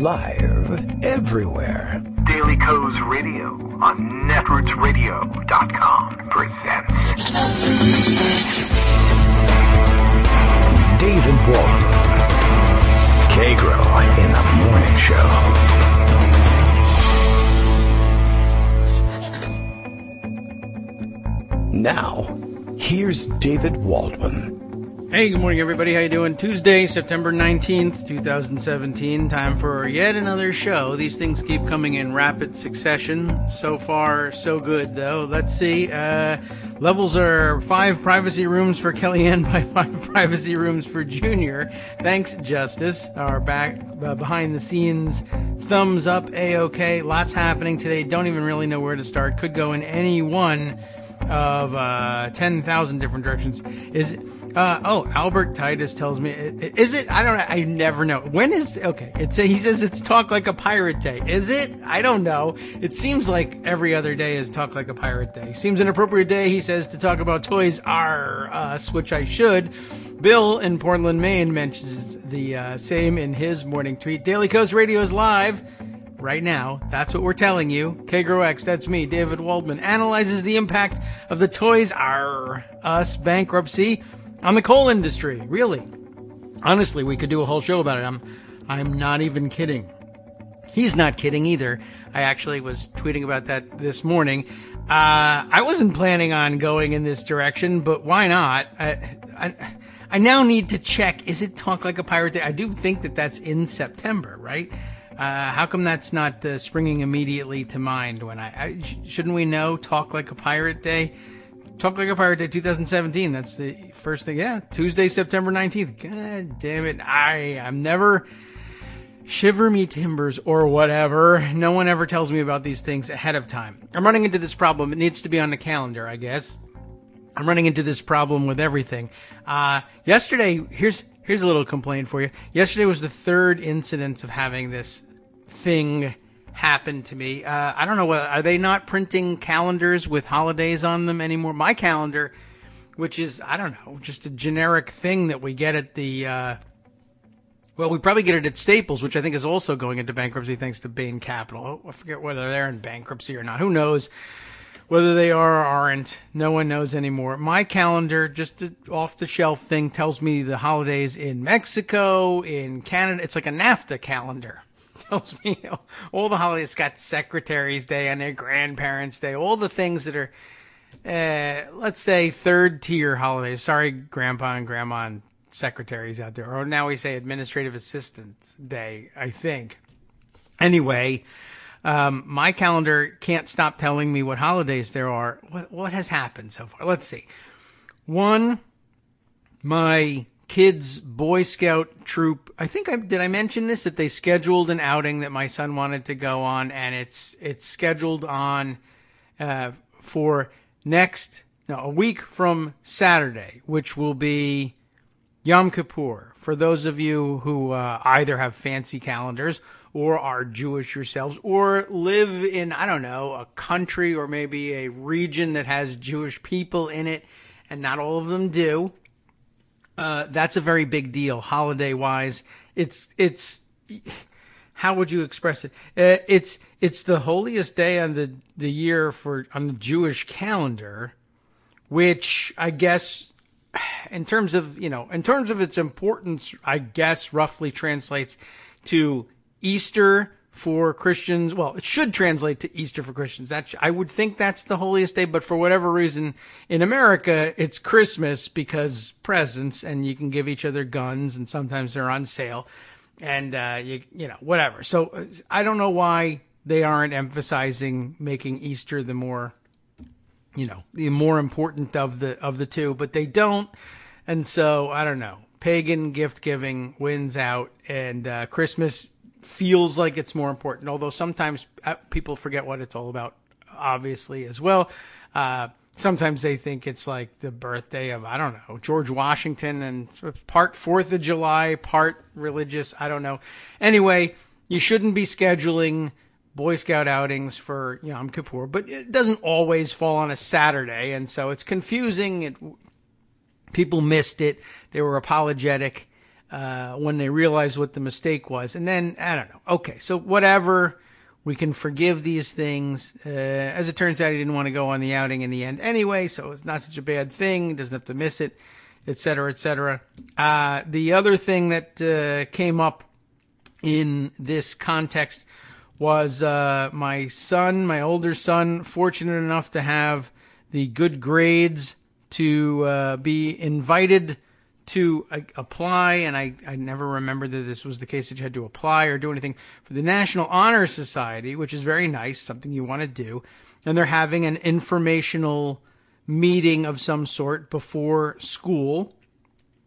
Live everywhere. Daily Co's Radio on netrootsradio.com presents David Waldman. Kagro in the Morning Show. Now, here's David Waldman. Hey, good morning, everybody. How you doing? Tuesday, September 19th, 2017. Time for yet another show. These things keep coming in rapid succession. So far, so good, though. Let's see. Levels are 5 privacy rooms for Kellyanne by 5 privacy rooms for Junior. Thanks, Justice. Our back behind the scenes thumbs up, A-OK. Lots happening today. Don't even really know where to start. Could go in any one of 10,000 different directions. Albert Titus tells me, is it? I don't know. I never know. When is, okay. He says it's Talk Like a Pirate Day. Is it? I don't know. It seems like every other day is Talk Like a Pirate Day. Seems an appropriate day, he says, to talk about Toys R Us, which I should. Bill in Portland, Maine mentions the same in his morning tweet. Daily Coast Radio is live right now. That's what we're telling you. Kagro X, that's me, David Waldman, analyzes the impact of the Toys R Us bankruptcy on the coal industry. Really. Honestly, we could do a whole show about it. I'm not even kidding. He's not kidding either. I actually was tweeting about that this morning. I wasn't planning on going in this direction, but why not? I now need to check. Is it Talk Like a Pirate Day? I do think that that's in September, right? How come that's not springing immediately to mind when shouldn't we know Talk Like a Pirate Day? Talk Like a Pirate Day 2017. That's the first thing. Yeah, Tuesday, September 19th. God damn it. I'm never shiver me timbers or whatever. No one ever tells me about these things ahead of time. I'm running into this problem. It needs to be on the calendar, I guess. I'm running into this problem with everything. Yesterday, here's a little complaint for you. Yesterday was the third incidence of having this thing happened to me. I don't know, are they not printing calendars with holidays on them anymore? My calendar, which is, I don't know, just a generic thing that we get at the, we probably get it at Staples, which I think is also going into bankruptcy thanks to Bain Capital. I forget whether they're in bankruptcy or not. Who knows whether they are or aren't? No one knows anymore. My calendar, just an off-the-shelf thing, tells me the holidays in Mexico, in Canada. It's like a NAFTA calendar. Tells me all the holidays. It's got Secretary's Day on there, Grandparents' Day, all the things that are, let's say, third-tier holidays. Sorry, Grandpa and Grandma and secretaries out there. Or now we say Administrative Assistants Day, I think. Anyway, my calendar can't stop telling me what holidays there are. What has happened so far? Let's see. One, my kids' Boy Scout troop. I think did I mention this, that they scheduled an outing that my son wanted to go on, and it's scheduled on for a week from Saturday, which will be Yom Kippur. For those of you who either have fancy calendars or are Jewish yourselves or live in, I don't know, a country or maybe a region that has Jewish people in it, and not all of them do. That's a very big deal, holiday-wise. It's, how would you express it? It's the holiest day on the year on the Jewish calendar, which I guess, in terms of its importance, I guess roughly translates to Easter for Christians. Well, it should translate to Easter for Christians. I would think that's the holiest day, but for whatever reason, in America, it's Christmas because presents, and you can give each other guns, and sometimes they're on sale, and whatever. So I don't know why they aren't emphasizing making Easter the more important of the two, but they don't, and so I don't know. Pagan gift giving wins out, and Christmas feels like it's more important, although sometimes people forget what it's all about, obviously, as well. Sometimes they think it's like the birthday of, I don't know, George Washington, and part 4th of July, part religious, I don't know. Anyway, you shouldn't be scheduling Boy Scout outings for Yom Kippur, but it doesn't always fall on a Saturday, and so it's confusing. People missed it. They were apologetic. when they realized what the mistake was. And then, I don't know. Okay, so whatever. We can forgive these things. As it turns out, he didn't want to go on the outing in the end anyway, so it's not such a bad thing. He doesn't have to miss it, et cetera, et cetera. The other thing that came up in this context was my son, my older son, fortunate enough to have the good grades to be invited to apply, and I never remembered that this was the case, that you had to apply or do anything for the National Honor Society, which is very nice, something you want to do. And they're having an informational meeting of some sort before school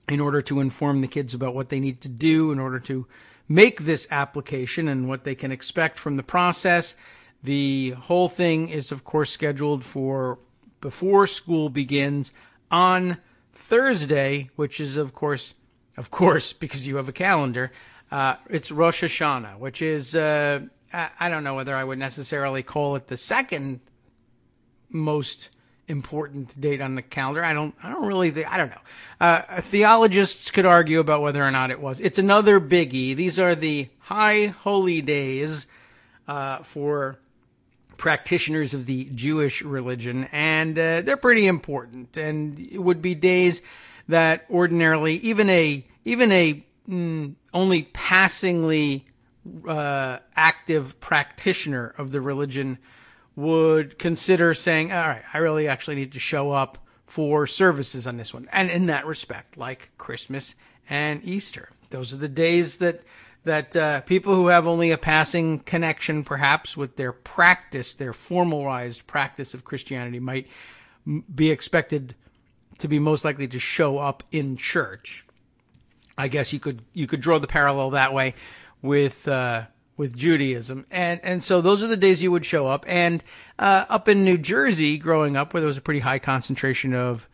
in order to inform the kids about what they need to do in order to make this application and what they can expect from the process. The whole thing is, of course, scheduled for before school begins on Thursday, which is, of course, because you have a calendar, it's Rosh Hashanah, which is, I don't know whether I would necessarily call it the second most important date on the calendar. I don't know. Theologists could argue about whether or not it was. It's another biggie. These are the high holy days, for practitioners of the Jewish religion, and they're pretty important, and it would be days that ordinarily even a only passingly active practitioner of the religion would consider saying, all right, I really actually need to show up for services on this one. And in that respect, like Christmas and Easter, those are the days that people who have only a passing connection, perhaps, with their practice, their formalized practice of Christianity, might be expected to be most likely to show up in church. I guess you could draw the parallel that way with Judaism, and so those are the days you would show up. And up in New Jersey, growing up, where there was a pretty high concentration of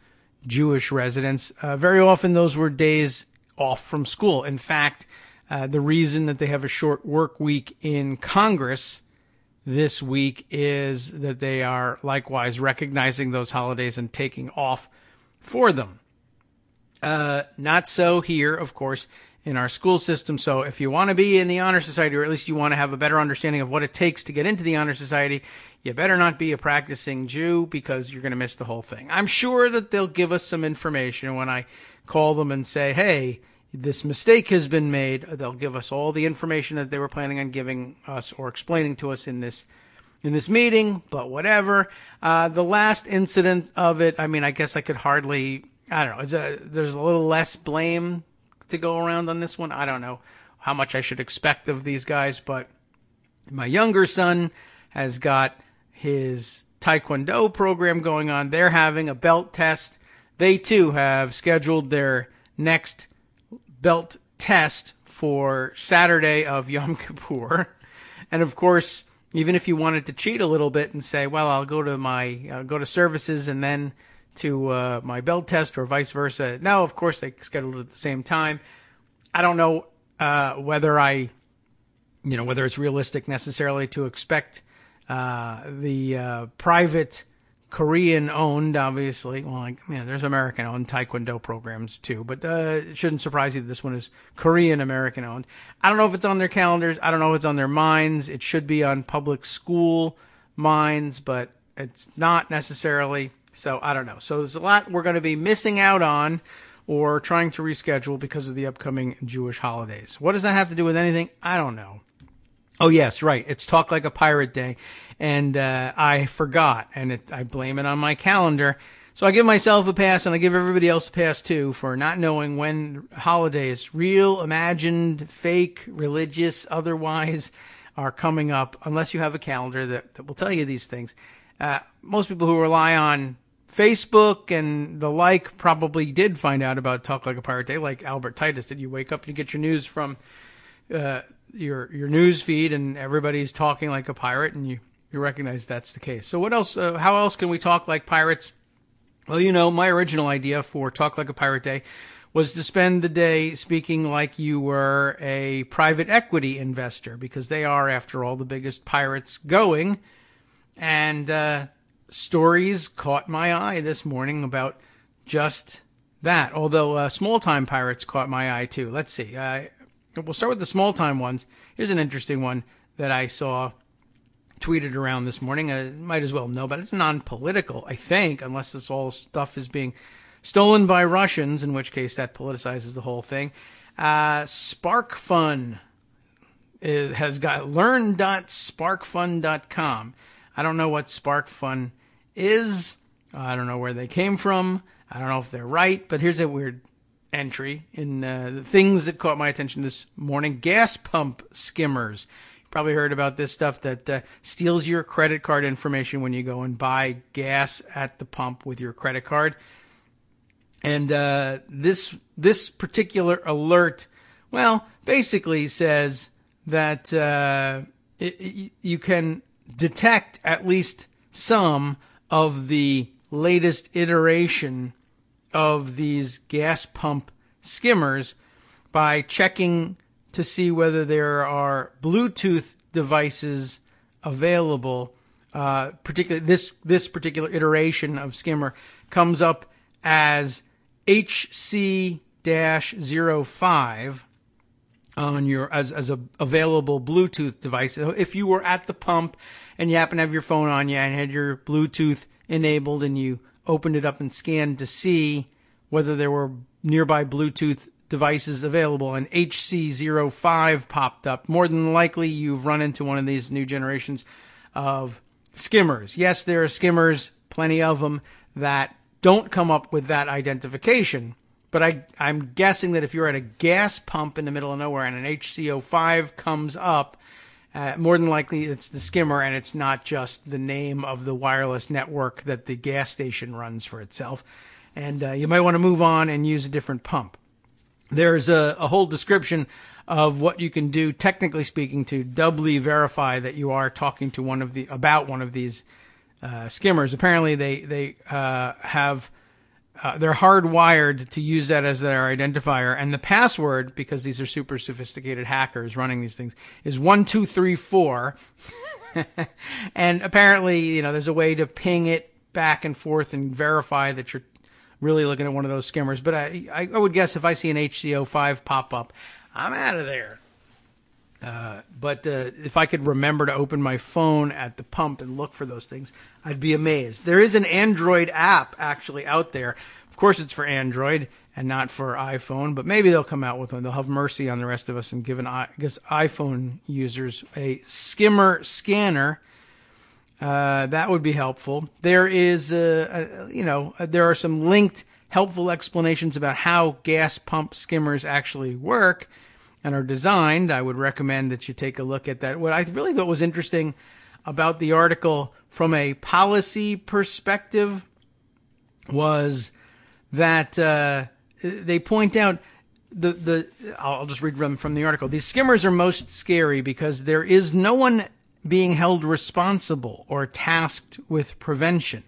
Jewish residents, very often those were days off from school. In fact, the reason that they have a short work week in Congress this week is that they are likewise recognizing those holidays and taking off for them. Not so here, of course, in our school system. So if you want to be in the Honor Society, or at least you want to have a better understanding of what it takes to get into the Honor Society, you better not be a practicing Jew, because you're going to miss the whole thing. I'm sure that they'll give us some information when I call them and say, hey, this mistake has been made. They'll give us all the information that they were planning on giving us or explaining to us in this meeting, but whatever. The last incident of it, I mean, I guess I could hardly, I don't know, there's a little less blame to go around on this one. I don't know how much I should expect of these guys, but my younger son has got his Taekwondo program going on. They're having a belt test. They too have scheduled their next belt test for Saturday of Yom Kippur. And of course, even if you wanted to cheat a little bit and say, well, I'll go to services and then to my belt test, or vice versa. No, of course, they scheduled it at the same time. I don't know whether it's realistic necessarily to expect the private Korean-owned, obviously. Well, there's American-owned Taekwondo programs too, but it shouldn't surprise you that this one is Korean-American-owned. I don't know if it's on their calendars. I don't know if it's on their minds. It should be on public school minds, but it's not necessarily. So I don't know. So there's a lot we're going to be missing out on or trying to reschedule because of the upcoming Jewish holidays. What does that have to do with anything? I don't know. Oh, yes, right. It's Talk Like a Pirate Day, and I forgot, and I blame it on my calendar. So I give myself a pass, and I give everybody else a pass, too, for not knowing when holidays, real, imagined, fake, religious, otherwise, are coming up, unless you have a calendar that will tell you these things. Most people who rely on Facebook and the like probably did find out about Talk Like a Pirate Day, like Albert Titus did. You wake up and you get your news from your news feed, and everybody's talking like a pirate, and you recognize that's the case. So what else? How else can we talk like pirates? Well, my original idea for Talk Like a Pirate Day was to spend the day speaking like you were a private equity investor, because they are, after all, the biggest pirates going. And stories caught my eye this morning about just that. Although small-time pirates caught my eye too. Let's see. We'll start with the small-time ones. Here's an interesting one that I saw tweeted around this morning. Might as well know, but it's non-political, I think, unless this all stuff is being stolen by Russians, in which case that politicizes the whole thing. SparkFun has got learn.sparkfun.com. I don't know what SparkFun is. I don't know where they came from. I don't know if they're right, but here's a weird entry in the things that caught my attention this morning. Gas pump skimmers. You probably heard about this stuff that steals your credit card information when you go and buy gas at the pump with your credit card. And this particular alert, well, basically says that you can detect at least some of the latest iteration of these gas pump skimmers by checking to see whether there are Bluetooth devices available. Particularly this particular iteration of skimmer comes up as HC-05 on your as a available Bluetooth device. So if you were at the pump and you happen to have your phone on you and had your Bluetooth enabled and you opened it up and scanned to see whether there were nearby Bluetooth devices available, and HC-05 popped up, more than likely you've run into one of these new generations of skimmers. Yes, there are skimmers, plenty of them, that don't come up with that identification. But I'm guessing that if you're at a gas pump in the middle of nowhere and an HC-05 comes up, more than likely it's the skimmer, and it's not just the name of the wireless network that the gas station runs for itself. And you might want to move on and use a different pump. There's a whole description of what you can do, technically speaking, to doubly verify that you are talking to one of these skimmers. Apparently, they have they're hardwired to use that as their identifier, and the password, because these are super sophisticated hackers running these things, is 1234. And apparently, there's a way to ping it back and forth and verify that you're really looking at one of those skimmers. But I would guess if I see an HC-05 pop up, I'm out of there. But if I could remember to open my phone at the pump and look for those things, I'd be amazed. There is an Android app actually out there. Of course, it's for Android and not for iPhone, but maybe they'll come out with one. They'll have mercy on the rest of us and give iPhone users a skimmer scanner. That would be helpful. There is, there are some linked helpful explanations about how gas pump skimmers actually work and are designed. I would recommend that you take a look at that. What I really thought was interesting about the article from a policy perspective was that they point out I'll just read from the article. These skimmers are most scary because there is no one being held responsible or tasked with prevention.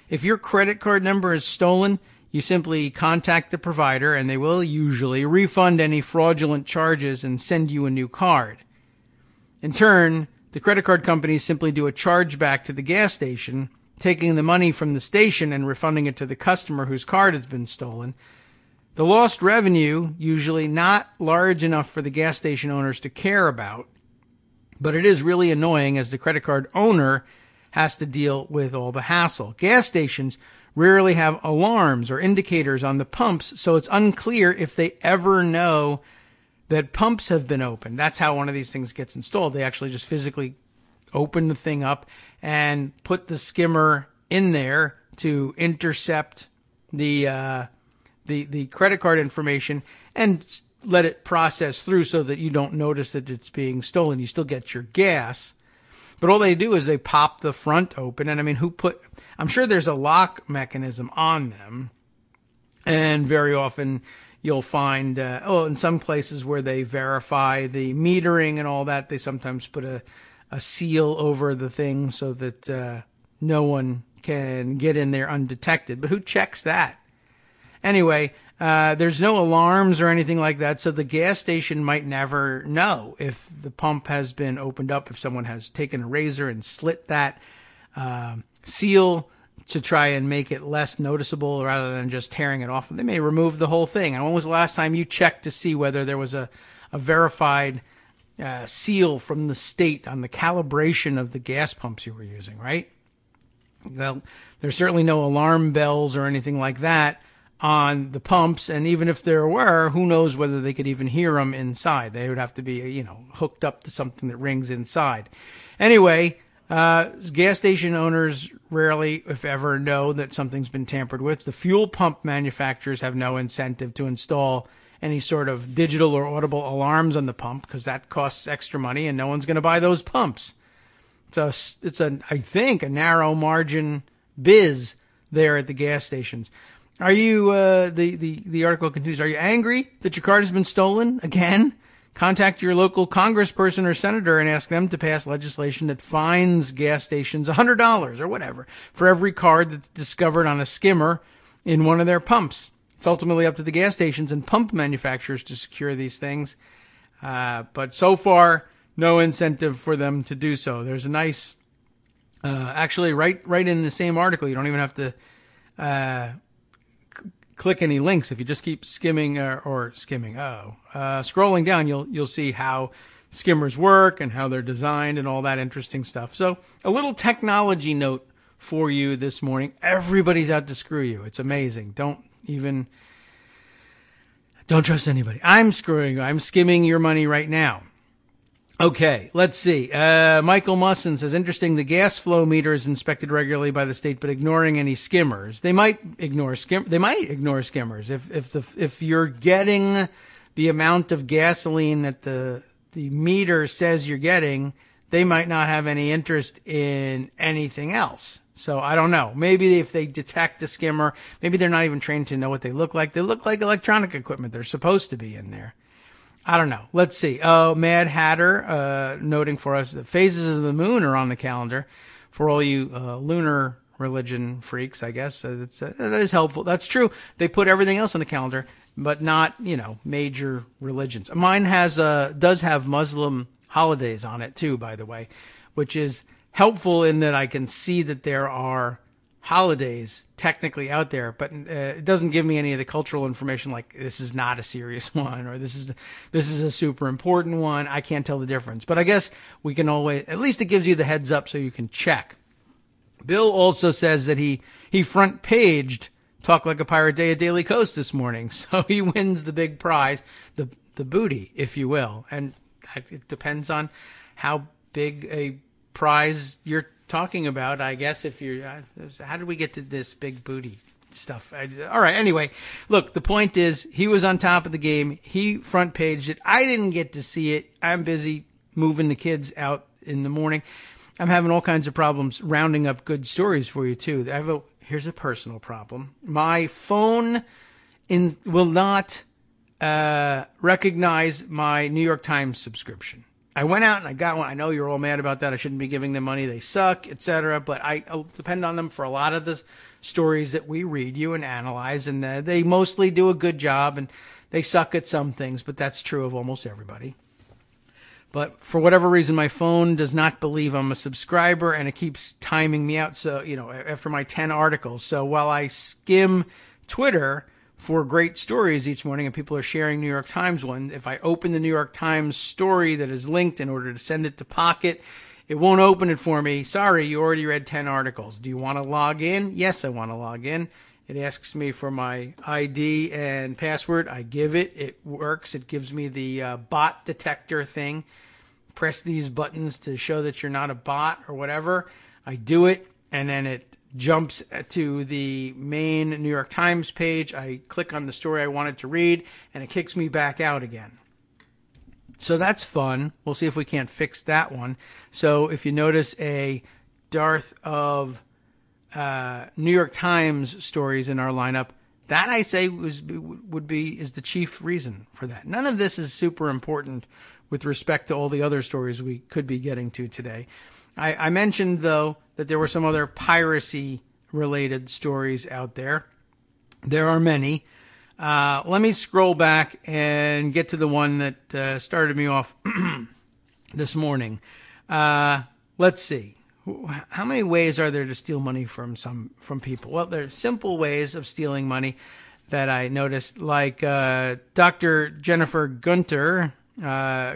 If your credit card number is stolen, you simply contact the provider and they will usually refund any fraudulent charges and send you a new card. In turn, the credit card companies simply do a chargeback to the gas station, taking the money from the station and refunding it to the customer whose card has been stolen. The lost revenue, usually not large enough for the gas station owners to care about, but it is really annoying as the credit card owner has to deal with all the hassle. Gas stations rarely have alarms or indicators on the pumps, so it's unclear if they ever know that pumps have been opened. That's how one of these things gets installed. They actually just physically open the thing up and put the skimmer in there to intercept the credit card information and let it process through so that you don't notice that it's being stolen. You still get your gas. But all they do is they pop the front open. And I'm sure there's a lock mechanism on them. And very often you'll find, in some places where they verify the metering and all that, they sometimes put a seal over the thing so that no one can get in there undetected. But who checks that? Anyway, there's no alarms or anything like that, so the gas station might never know if the pump has been opened up, if someone has taken a razor and slit that seal to try and make it less noticeable rather than just tearing it off. They may remove the whole thing. And when was the last time you checked to see whether there was a verified seal from the state on the calibration of the gas pumps you were using, right? Well, there's certainly no alarm bells or anything like that on the pumps. And even if there were, who knows whether they could even hear them inside. They would have to be, hooked up to something that rings inside. Anyway, gas station owners rarely, if ever, know that something's been tampered with. The fuel pump manufacturers have no incentive to install any sort of digital or audible alarms on the pump because that costs extra money and no one's going to buy those pumps. So I think, a narrow margin biz there at the gas stations. Are you, the article continues, are you angry that your card has been stolen again? Contact your local congressperson or senator and ask them to pass legislation that fines gas stations $100 or whatever for every card that's discovered on a skimmer in one of their pumps. It's ultimately up to the gas stations and pump manufacturers to secure these things. But so far, no incentive for them to do so. There's a nice, actually right in the same article. You don't even have to, click any links. If you just keep scrolling down, you'll see how skimmers work and how they're designed and all that interesting stuff. So a little technology note for you this morning. Everybody's out to screw you. It's amazing. Don't trust anybody. I'm screwing you. I'm skimming your money right now. Okay, let's see. Michael Musson says, interesting, the gas flow meter is inspected regularly by the state, but ignoring any skimmers. They might ignore skimmers. If you're getting the amount of gasoline that the meter says you're getting, they might not have any interest in anything else. So I don't know. Maybe if they detect a skimmer, maybe they're not even trained to know what they look like. They look like electronic equipment. They're supposed to be in there. I don't know. Let's see. Mad Hatter, noting for us that phases of the moon are on the calendar for all you lunar religion freaks, I guess. That is helpful. That's true. They put everything else on the calendar, but not, major religions. Mine does have Muslim holidays on it too, by the way, which is helpful in that I can see that there are holidays technically out there, but it doesn't give me any of the cultural information like this is not a serious one or this is a super important one. I can't tell the difference, but I guess we can always, at least it gives you the heads up so you can check. Bill also says that he front paged Talk Like a Pirate Day at Daily Coast this morning, so he wins the big prize, the booty, if you will, and it depends on how big a prize you're talking about, I guess. If you're, how did we get to this big booty stuff? All right. Anyway, look, the point is he was on top of the game. He front paged it. I didn't get to see it. I'm busy moving the kids out in the morning. I'm having all kinds of problems rounding up good stories for you too. Here's a personal problem. My phone will not recognize my New York Times subscription. I went out and I got one. I know you're all mad about that. I shouldn't be giving them money. They suck, etc. But I depend on them for a lot of the stories that we read you and analyze. And they mostly do a good job and they suck at some things. But that's true of almost everybody. But for whatever reason, my phone does not believe I'm a subscriber and it keeps timing me out. So, after my 10 articles. So while I skim Twitter for great stories each morning and people are sharing New York Times one, if I open the New York Times story that is linked in order to send it to Pocket, it won't open it for me. Sorry, you already read 10 articles. Do you want to log in? Yes, I want to log in. It asks me for my ID and password. I give it. It works. It gives me the bot detector thing. Press these buttons to show that you're not a bot or whatever. I do it, and then it jumps to the main New York Times page. I click on the story I wanted to read, and it kicks me back out again. So that's fun. We'll see if we can't fix that one. So if you notice a dearth of New York Times stories in our lineup, that I say is the chief reason for that. None of this is super important with respect to all the other stories we could be getting to today. I mentioned, though, that there were some other piracy-related stories out there. There are many. Let me scroll back and get to the one that started me off this morning. Let's see. how many ways are there to steal money from people? Well, there's simple ways of stealing money that I noticed, like Dr. Jennifer Gunter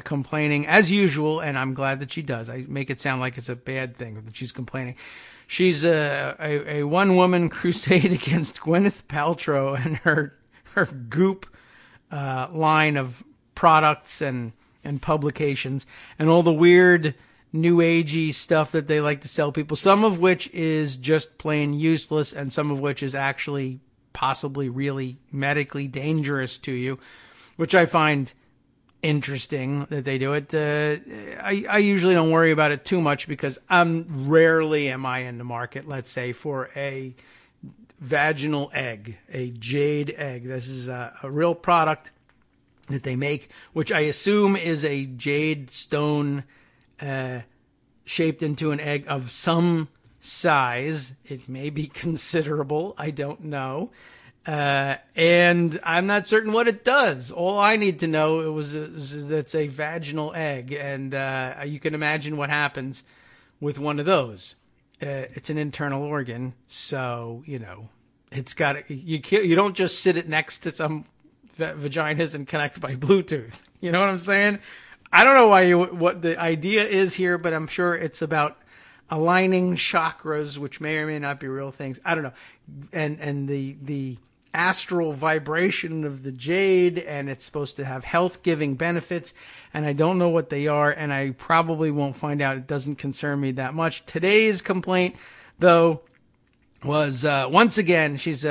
complaining as usual, and I'm glad that she does. I make it sound like it's a bad thing that she's complaining. She's a one-woman crusade against Gwyneth Paltrow and her Goop line of products and publications and all the weird new agey stuff that they like to sell people, some of which is just plain useless and some of which is actually possibly really medically dangerous to you, which I find interesting that they do it. I usually don't worry about it too much because rarely am I in the market, let's say, for a vaginal egg, a jade egg. This is a real product that they make, which I assume is a jade stone shaped into an egg of some size. It may be considerable. I don't know. And I'm not certain what it does. All I need to know is that it's a vaginal egg. And you can imagine what happens with one of those. It's an internal organ. So, it's got, you don't just sit it next to some vaginas and connect by Bluetooth. You know what I'm saying? I don't know what the idea is here, but I'm sure it's about aligning chakras, which may or may not be real things. I don't know. And the astral vibration of the jade, and it's supposed to have health-giving benefits, and I don't know what they are, and I probably won't find out. It doesn't concern me that much. Today's complaint, though, was once again she's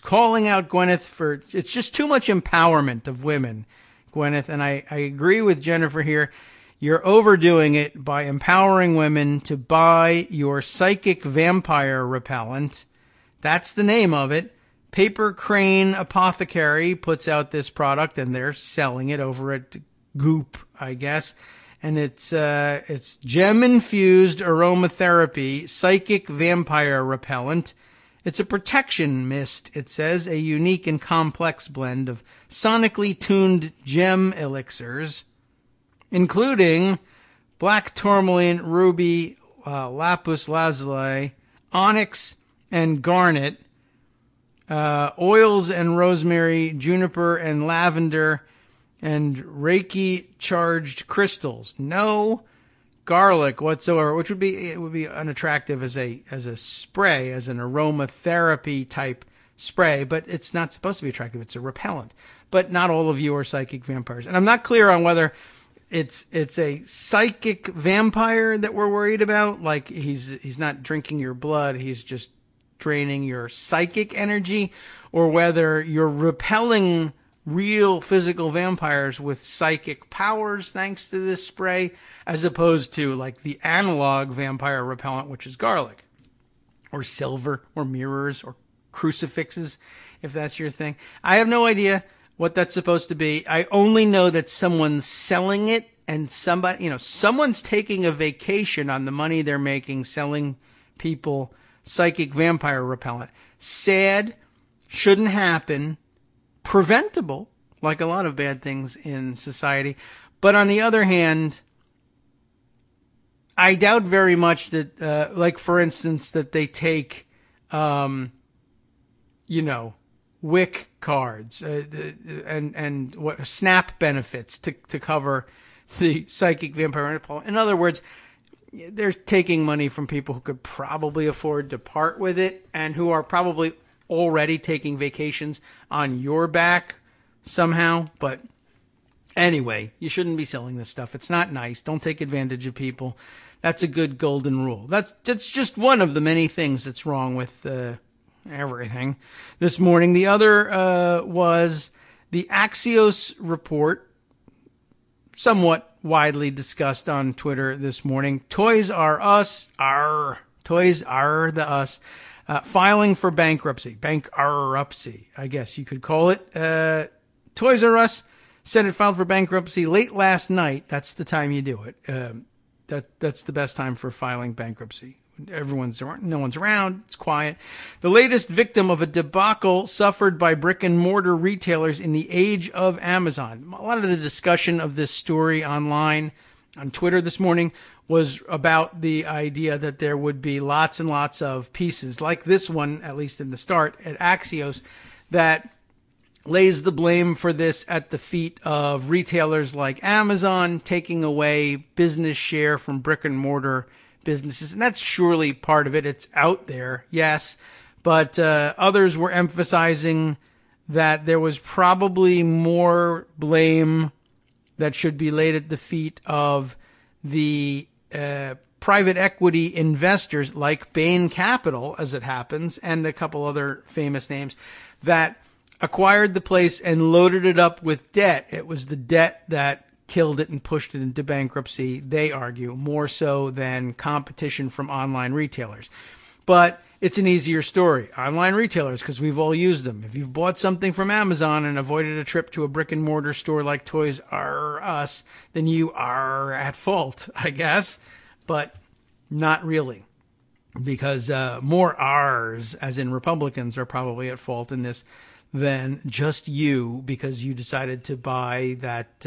calling out Gwyneth for it's just too much empowerment of women, Gwyneth, and I agree with Jennifer here. You're overdoing it by empowering women to buy your psychic vampire repellent. That's the name of it. Paper Crane Apothecary puts out this product, and they're selling it over at Goop, I guess. And it's gem-infused aromatherapy psychic vampire repellent. It's a protection mist, it says, a unique and complex blend of sonically tuned gem elixirs, including black tourmaline, ruby, lapis lazuli, onyx, and garnet, oils and rosemary, juniper and lavender, and Reiki-charged crystals. No garlic whatsoever, which would be unattractive as a spray, as an aromatherapy type spray, but it's not supposed to be attractive. It's a repellent. But not all of you are psychic vampires. And I'm not clear on whether it's a psychic vampire that we're worried about, like he's not drinking your blood, he's just draining your psychic energy, or whether you're repelling real physical vampires with psychic powers thanks to this spray, as opposed to like the analog vampire repellent, which is garlic or silver or mirrors or crucifixes, if that's your thing. I have no idea what that's supposed to be. I only know that someone's selling it, and someone's taking a vacation on the money they're making selling people psychic vampire repellent. Sad, shouldn't happen, preventable, like a lot of bad things in society. But on the other hand, I doubt very much that, like for instance, that they take, WIC cards and what SNAP benefits to cover the psychic vampire repellent. In other words, they're taking money from people who could probably afford to part with it and who are probably already taking vacations on your back somehow. But anyway, you shouldn't be selling this stuff. It's not nice. Don't take advantage of people. That's a good golden rule. That's just one of the many things that's wrong with everything this morning. The other was the Axios report, somewhat widely discussed on Twitter this morning. Toys R Us, filing for bankruptcy, I guess you could call it. Toys R Us said it filed for bankruptcy late last night. That's the time you do it. That's the best time for filing bankruptcy. No one's around. It's quiet. The latest victim of a debacle suffered by brick and mortar retailers in the age of Amazon. A lot of the discussion of this story online on Twitter this morning was about the idea that there would be lots and lots of pieces like this one, at least in the start, at Axios, that lays the blame for this at the feet of retailers like Amazon, taking away business share from brick and mortar businesses. And that's surely part of it. It's out there, yes. But others were emphasizing that there was probably more blame that should be laid at the feet of the private equity investors like Bain Capital, as it happens, and a couple other famous names that acquired the place and loaded it up with debt. It was the debt that killed it and pushed it into bankruptcy, they argue, more so than competition from online retailers. But it's an easier story. Online retailers, because we've all used them. If you've bought something from Amazon and avoided a trip to a brick and mortar store like Toys R Us, then you are at fault, I guess. But not really. Because more R's, as in Republicans, are probably at fault in this than just you, because you decided to buy that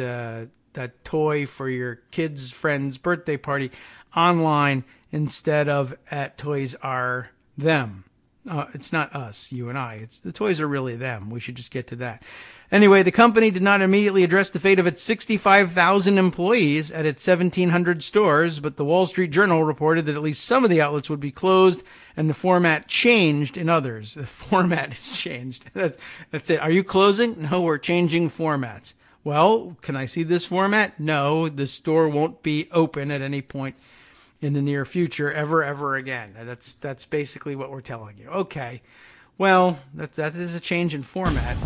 toy for your kid's friend's birthday party online instead of at Toys R Them. It's not us, you and I. It's the toys are really them. We should just get to that. Anyway, the company did not immediately address the fate of its 65,000 employees at its 1,700 stores, but the Wall Street Journal reported that at least some of the outlets would be closed and the format changed in others. The format is changed. That's it. Are you closing? No, we're changing formats. Well, can I see this format? No, the store won't be open at any point in the near future, ever again. That's basically what we're telling you. Okay. Well, that is a change in format.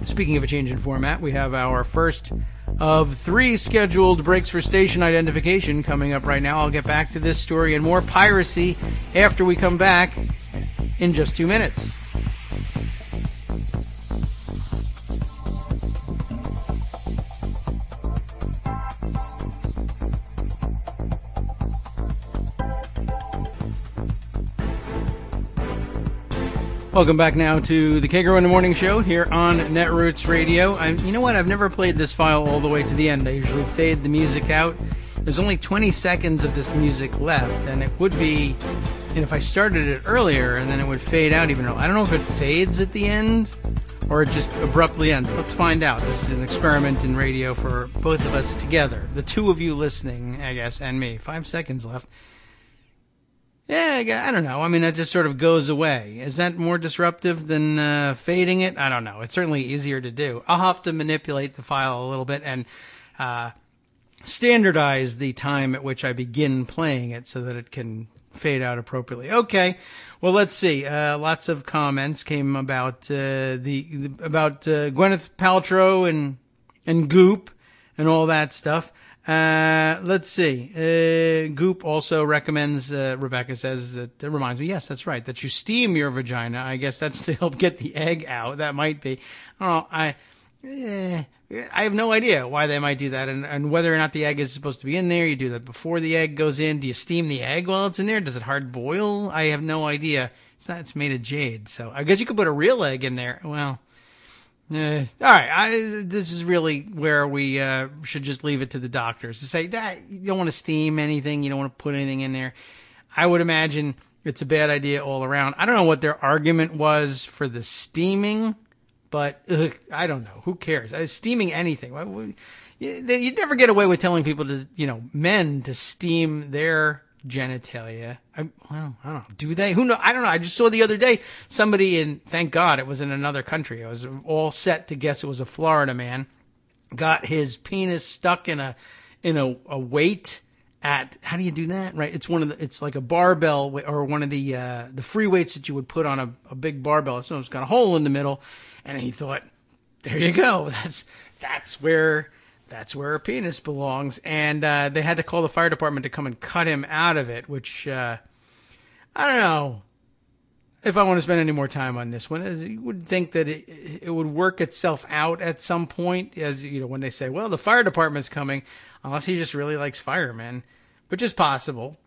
Speaking of a change in format, we have our first of 3 scheduled breaks for station identification coming up right now. I'll get back to this story and more piracy after we come back in just 2 minutes. Welcome back now to the Kagro in the Morning Show here on Netroots Radio. You know what? I've never played this file all the way to the end. I usually fade the music out. There's only 20 seconds of this music left, and it would be, if I started it earlier, and then it would fade out even earlier. I don't know if it fades at the end or it just abruptly ends. Let's find out. This is an experiment in radio for both of us together. The two of you listening, I guess, and me. 5 seconds left. Yeah, I don't know. I mean, that just sort of goes away. Is that more disruptive than fading it? I don't know. It's certainly easier to do. I'll have to manipulate the file a little bit and standardize the time at which I begin playing it so that it can fade out appropriately. Okay. Well, let's see. Lots of comments came about about Gwyneth Paltrow and Goop and all that stuff. Let's see. Goop also recommends, Rebecca says that reminds me, yes, that's right, that you steam your vagina. I guess that's to help get the egg out. That might be. I don't know. I have no idea why they might do that and whether or not the egg is supposed to be in there. You do that before the egg goes in. Do you steam the egg while it's in there? Does it hard boil? I have no idea. It's made of jade. So I guess you could put a real egg in there. Well, all right. This is really where we should just leave it to the doctors to say that you don't want to steam anything. You don't want to put anything in there. I would imagine it's a bad idea all around. I don't know what their argument was for the steaming, but I don't know. Who cares? Steaming anything. You'd never get away with telling people to, men to steam their genitalia. I don't know. Do they? Who knows? I don't know. I just saw the other day somebody thank God it was in another country. I was all set to guess it was a Florida man. Got his penis stuck in a weight at, how do you do that? Right. It's like a barbell or one of the free weights that you would put on a big barbell. So it's got a hole in the middle. And he thought, there you go. That's where a penis belongs. And they had to call the fire department to come and cut him out of it, which I don't know if I want to spend any more time on this one. You would think that it would work itself out at some point, as when they say, well, the fire department's coming, unless he just really likes firemen, which is possible.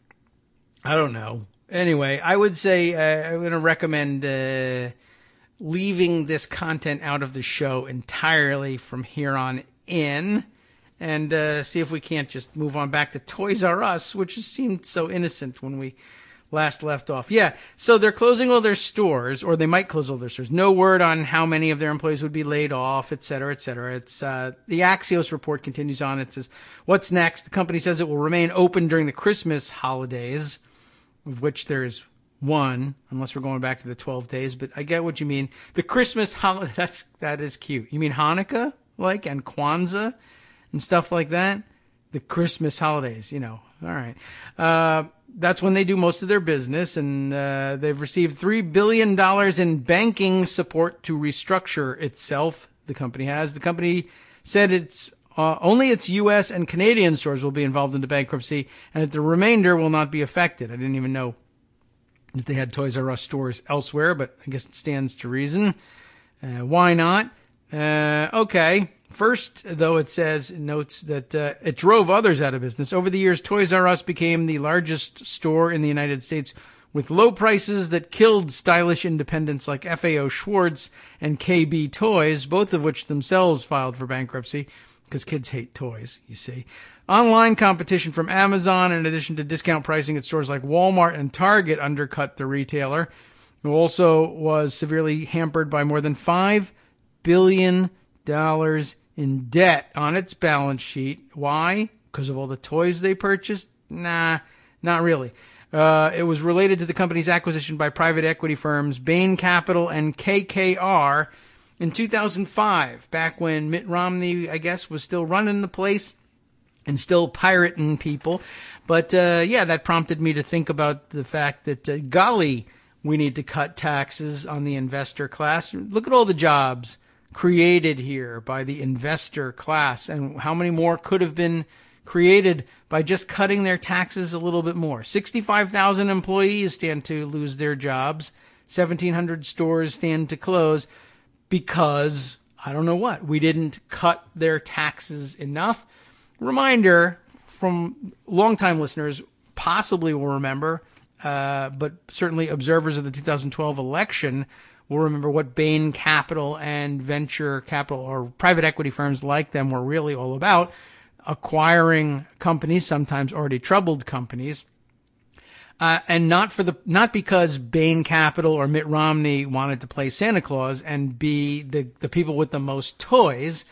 I don't know. Anyway, I would say I'm going to recommend leaving this content out of the show entirely from here on in. and see if we can't just move on back to Toys R Us, which seemed so innocent when we last left off. Yeah, so they're closing all their stores, or they might close all their stores. No word on how many of their employees would be laid off, et cetera, et cetera. It's the Axios report continues on. It says, what's next? The company says it will remain open during the Christmas holidays, of which there's one, unless we're going back to the 12 days, but I get what you mean. The Christmas holiday, that is cute. You mean Hanukkah, and Kwanzaa and stuff like that? The Christmas holidays, all right. That's when they do most of their business, and they've received $3 billion in banking support to restructure itself, the company has. The company said only its U.S. and Canadian stores will be involved in the bankruptcy, and that the remainder will not be affected. I didn't even know that they had Toys R Us stores elsewhere, but I guess it stands to reason. Why not? Okay. First, though, it notes that it drove others out of business. Over the years, Toys R Us became the largest store in the United States with low prices that killed stylish independents like FAO Schwarz and KB Toys, both of which themselves filed for bankruptcy because kids hate toys, you see. Online competition from Amazon, in addition to discount pricing at stores like Walmart and Target, undercut the retailer, who also was severely hampered by more than $5 billion in debt on its balance sheet. Why? Because of all the toys they purchased? Nah, not really. It was related to the company's acquisition by private equity firms Bain Capital and KKR in 2005, back when Mitt Romney, I guess, was still running the place and still pirating people. But, that prompted me to think about the fact that, golly, we need to cut taxes on the investor class. Look at all the jobs created here by the investor class, and how many more could have been created by just cutting their taxes a little bit more. 65,000 employees stand to lose their jobs. 1,700 stores stand to close because, I don't know what, we didn't cut their taxes enough. Reminder from longtime listeners, possibly will remember, but certainly observers of the 2012 election will remember what Bain Capital and venture capital or private equity firms like them were really all about: acquiring companies, sometimes already troubled companies, and not because Bain Capital or Mitt Romney wanted to play Santa Claus and be the people with the most toys.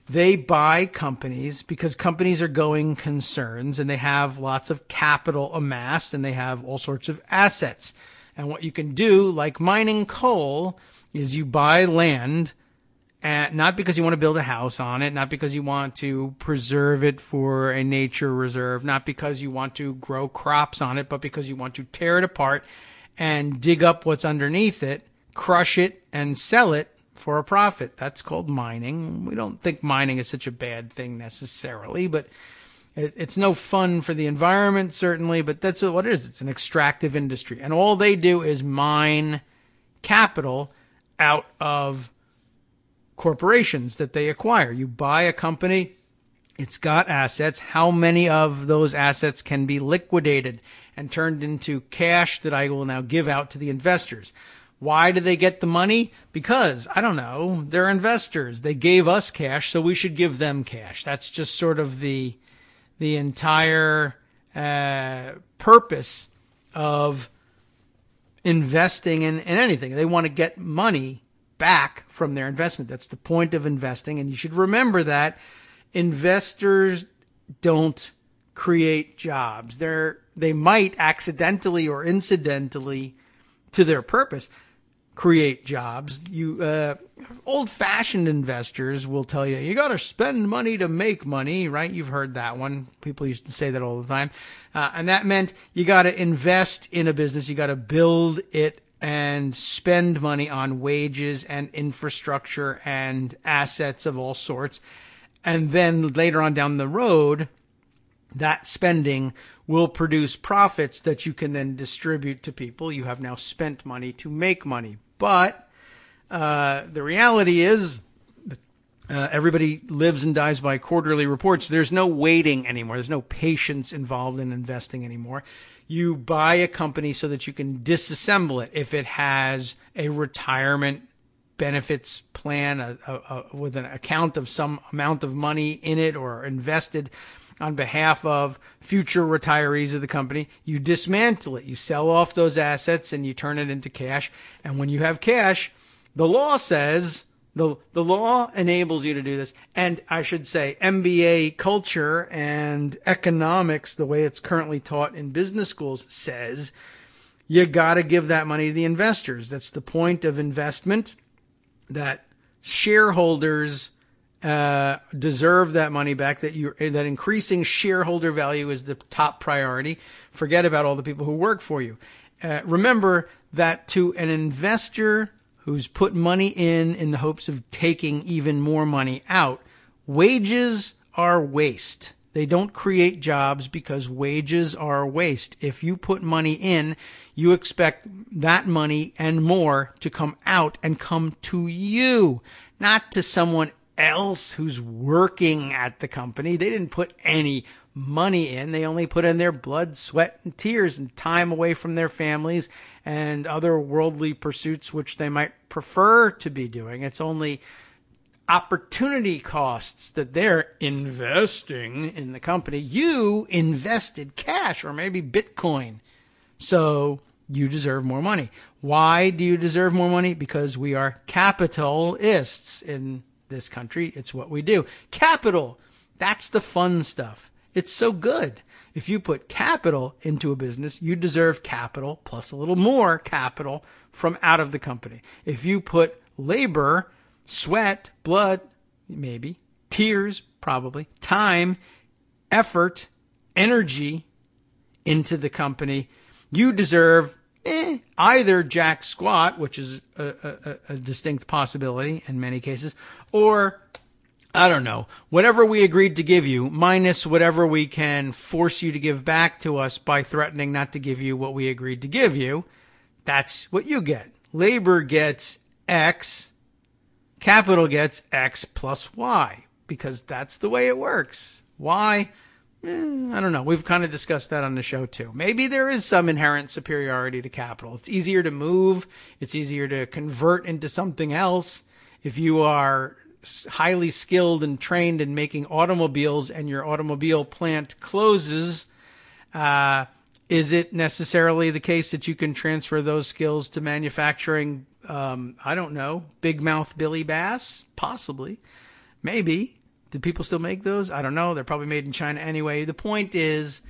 They buy companies because companies are going concerns, and they have lots of capital amassed, and they have all sorts of assets. And what you can do, like mining coal, is you buy land, not because you want to build a house on it, not because you want to preserve it for a nature reserve, not because you want to grow crops on it, but because you want to tear it apart and dig up what's underneath it, crush it, and sell it for a profit. That's called mining. We don't think mining is such a bad thing necessarily, but it's no fun for the environment, certainly, but that's what it is. It's an extractive industry. And all they do is mine capital out of corporations that they acquire. You buy a company, it's got assets. How many of those assets can be liquidated and turned into cash that I will now give out to the investors? Why do they get the money? Because, I don't know, they're investors. They gave us cash, so we should give them cash. That's just sort of the entire purpose of investing in anything. They want to get money back from their investment. That's the point of investing, and you should remember that investors don't create jobs. They might accidentally or incidentally, to their purpose, create jobs. Old-fashioned investors will tell you, you got to spend money to make money, right? You've heard that one. People used to say that all the time. And that meant you got to invest in a business. You got to build it and spend money on wages and infrastructure and assets of all sorts. And then later on down the road, that spending will produce profits that you can then distribute to people. You have now spent money to make money. But the reality is everybody lives and dies by quarterly reports. There's no waiting anymore. There's no patience involved in investing anymore. You buy a company so that you can disassemble it if it has a retirement benefits plan with an account of some amount of money in it or invested on behalf of future retirees of the company. You dismantle it. You sell off those assets and you turn it into cash. And when you have cash, the law says, the law enables you to do this. And I should say MBA culture and economics, the way it's currently taught in business schools, says you got to give that money to the investors. That's the point of investment, that shareholders deserve that money back, that increasing shareholder value is the top priority. Forget about all the people who work for you. Remember that to an investor who's put money in the hopes of taking even more money out, wages are waste. They don't create jobs because wages are waste. If you put money in, you expect that money and more to come out and come to you, not to someone else who's working at the company. They didn't put any money in. They only put in their blood, sweat, and tears and time away from their families and other worldly pursuits which they might prefer to be doing. It's only opportunity costs that they're investing in the company. You invested cash or maybe Bitcoin. So you deserve more money. Why do you deserve more money? Because we are capitalists in this country. It's what we do. Capital. That's the fun stuff. It's so good. If you put capital into a business, you deserve capital plus a little more capital from out of the company. If you put labor, sweat, blood, maybe, tears, probably, time, effort, energy into the company, you deserve either jack squat, which is a distinct possibility in many cases, or, I don't know, whatever we agreed to give you, minus whatever we can force you to give back to us by threatening not to give you what we agreed to give you. That's what you get. Labor gets X, capital gets X plus Y, because that's the way it works. Why? I don't know. We've kind of discussed that on the show too. Maybe there is some inherent superiority to capital. It's easier to move. It's easier to convert into something else. If you are highly skilled and trained in making automobiles and your automobile plant closes, is it necessarily the case that you can transfer those skills to manufacturing, I don't know, Big Mouth Billy Bass? Possibly. Maybe. Do people still make those? I don't know. They're probably made in China anyway. The point is,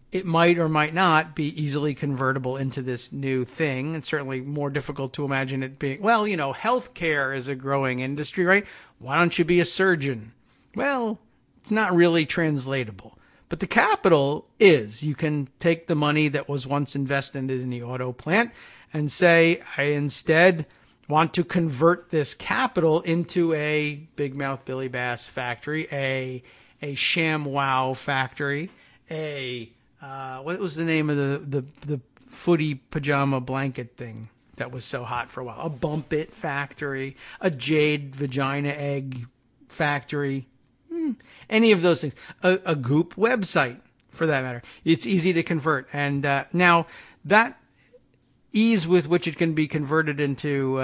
it might or might not be easily convertible into this new thing. It's certainly more difficult to imagine it being, well, you know, healthcare is a growing industry, right? Why don't you be a surgeon? Well, it's not really translatable. But the capital is. You can take the money that was once invested in the auto plant and say, I instead want to convert this capital into a Big Mouth Billy Bass factory, a ShamWow factory, what was the name of the footy pajama blanket thing that was so hot for a while? A Bump It factory, a Jade vagina egg factory, any of those things. A Goop website, for that matter. It's easy to convert. And now that ease with which it can be converted into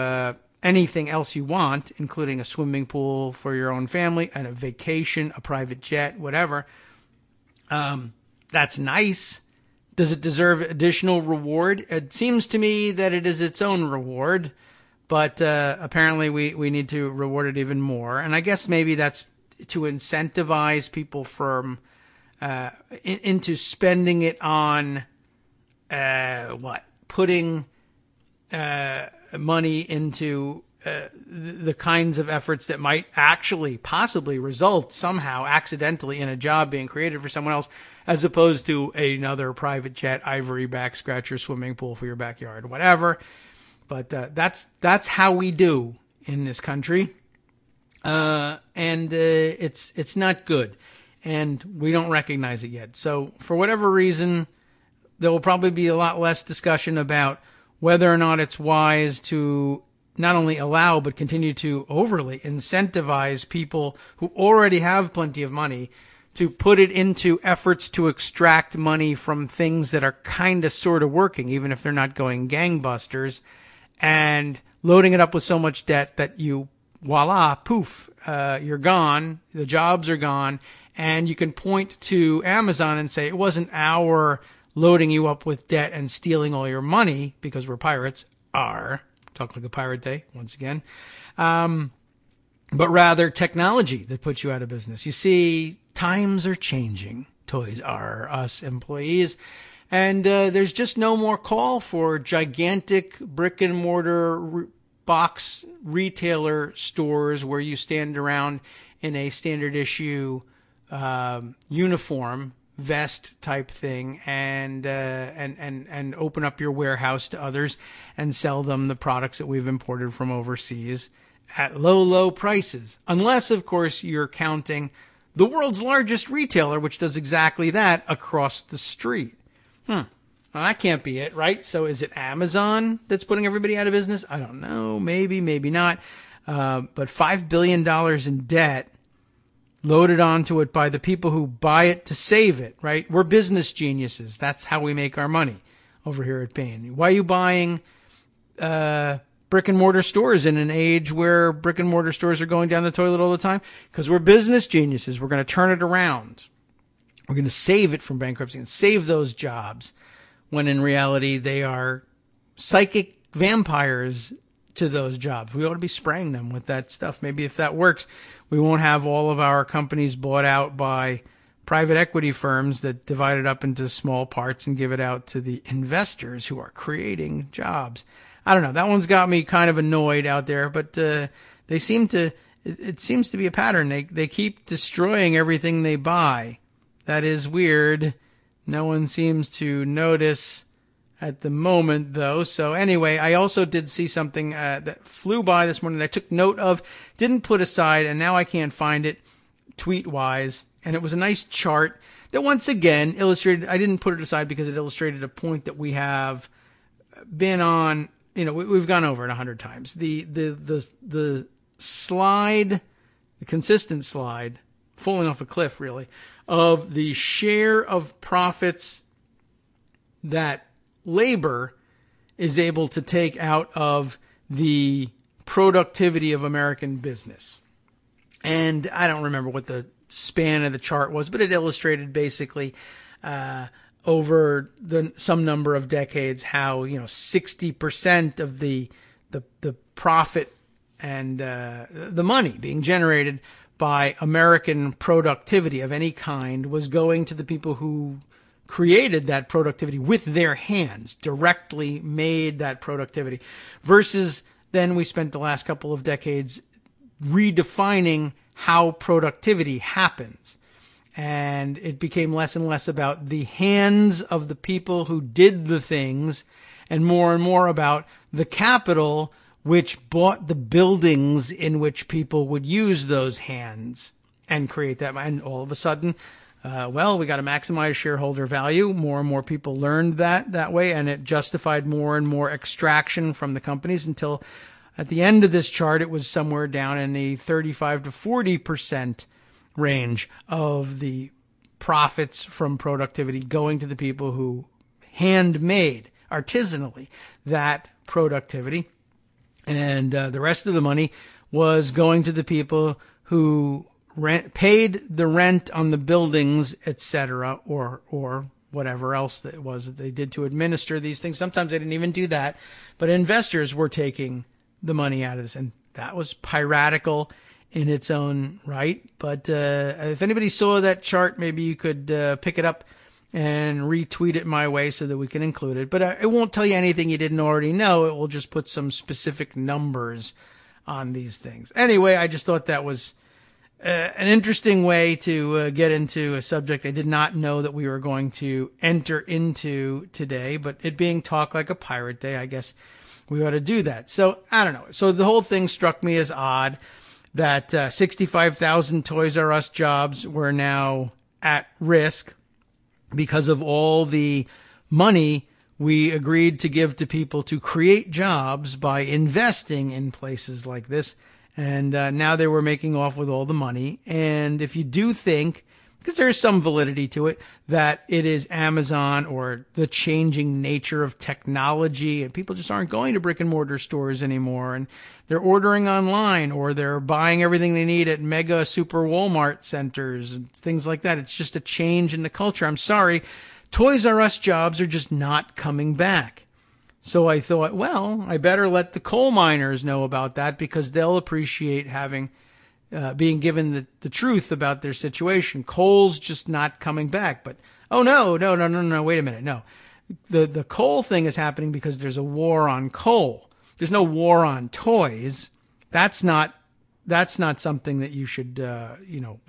anything else you want, including a swimming pool for your own family and a vacation, a private jet, whatever, that's nice. Does it deserve additional reward? It seems to me that it is its own reward, but apparently we need to reward it even more. And I guess maybe that's to incentivize people from into spending it on putting money into the kinds of efforts that might actually possibly result somehow accidentally in a job being created for someone else, as opposed to another private jet, ivory back scratcher, swimming pool for your backyard, whatever. But that's how we do in this country, and it's not good, and we don't recognize it yet. So for whatever reason, there will probably be a lot less discussion about whether or not it's wise to not only allow but continue to overly incentivize people who already have plenty of money to put it into efforts to extract money from things that are kind of sort of working, even if they're not going gangbusters, and loading it up with so much debt that you, voila, poof, you're gone. The jobs are gone. And you can point to Amazon and say, it wasn't our loading you up with debt and stealing all your money, because we're pirates. Talk like a pirate day, once again. But rather technology that puts you out of business. You see, times are changing, Toys R Us employees. And there's just no more call for gigantic brick and mortar box retailer stores where you stand around in a standard issue uniform vest type thing and open up your warehouse to others and sell them the products that we've imported from overseas at low prices. Unless, of course, you're counting the world's largest retailer, which does exactly that, across the street. Well, that can't be it, right? So is it Amazon that's putting everybody out of business? I don't know. Maybe not. But $5 billion in debt loaded onto it by the people who buy it to save it, right? We're business geniuses. That's how we make our money over here at Bain. Why are you buying brick and mortar stores in an age where brick and mortar stores are going down the toilet all the time? Because we're business geniuses. We're going to turn it around. We're going to save it from bankruptcy and save those jobs, when in reality they are psychic vampires to those jobs. We ought to be spraying them with that stuff. Maybe if that works, we won't have all of our companies bought out by private equity firms that divide it up into small parts and give it out to the investors who are creating jobs. I don't know. That one's got me kind of annoyed out there, but it seems to be a pattern. They keep destroying everything they buy. That is weird. No one seems to notice at the moment, though. So anyway, I also did see something that flew by this morning that I took note of, didn't put aside, and now I can't find it tweet-wise. And it was a nice chart that once again illustrated, I didn't put it aside because it illustrated a point that we have been on, we've gone over it 100 times. The slide, the consistent slide, falling off a cliff really, of the share of profits that labor is able to take out of the productivity of American business. And I don't remember what the span of the chart was, but it illustrated basically over some number of decades how 60% of the profit and the money being generated by American productivity of any kind was going to the people who created that productivity with their hands, directly made that productivity, versus then we spent the last couple of decades redefining how productivity happens. And it became less and less about the hands of the people who did the things and more about the capital which bought the buildings in which people would use those hands and create that. And all of a sudden, we got to maximize shareholder value. More and more people learned that way, and it justified more and more extraction from the companies until at the end of this chart, it was somewhere down in the 35 to 40% range of the profits from productivity going to the people who handmade artisanally that productivity. And the rest of the money was going to the people who paid the rent on the buildings, etc., or whatever else that was that they did to administer these things. Sometimes they didn't even do that, but investors were taking the money out of this, and that was piratical in its own right. But if anybody saw that chart, maybe you could pick it up and retweet it my way so that we can include it. But it won't tell you anything you didn't already know. It will just put some specific numbers on these things. Anyway, I just thought that was an interesting way to get into a subject I did not know that we were going to enter into today. But it being Talk Like a Pirate Day, I guess we ought to do that. So I don't know. So the whole thing struck me as odd that 65,000 Toys R Us jobs were now at risk because of all the money we agreed to give to people to create jobs by investing in places like this. And now they were making off with all the money. And if you do think because there is some validity to it, that it is Amazon or the changing nature of technology, and people just aren't going to brick and mortar stores anymore, and they're ordering online, or they're buying everything they need at mega super Walmart centers and things like that. It's just a change in the culture. I'm sorry, Toys R Us jobs are just not coming back. So I thought, well, I better let the coal miners know about that, because they'll appreciate having being given the truth about their situation. Coal's just not coming back. But, oh, no, wait a minute. No, the coal thing is happening because there's a war on coal. There's no war on toys. That's not something that you should,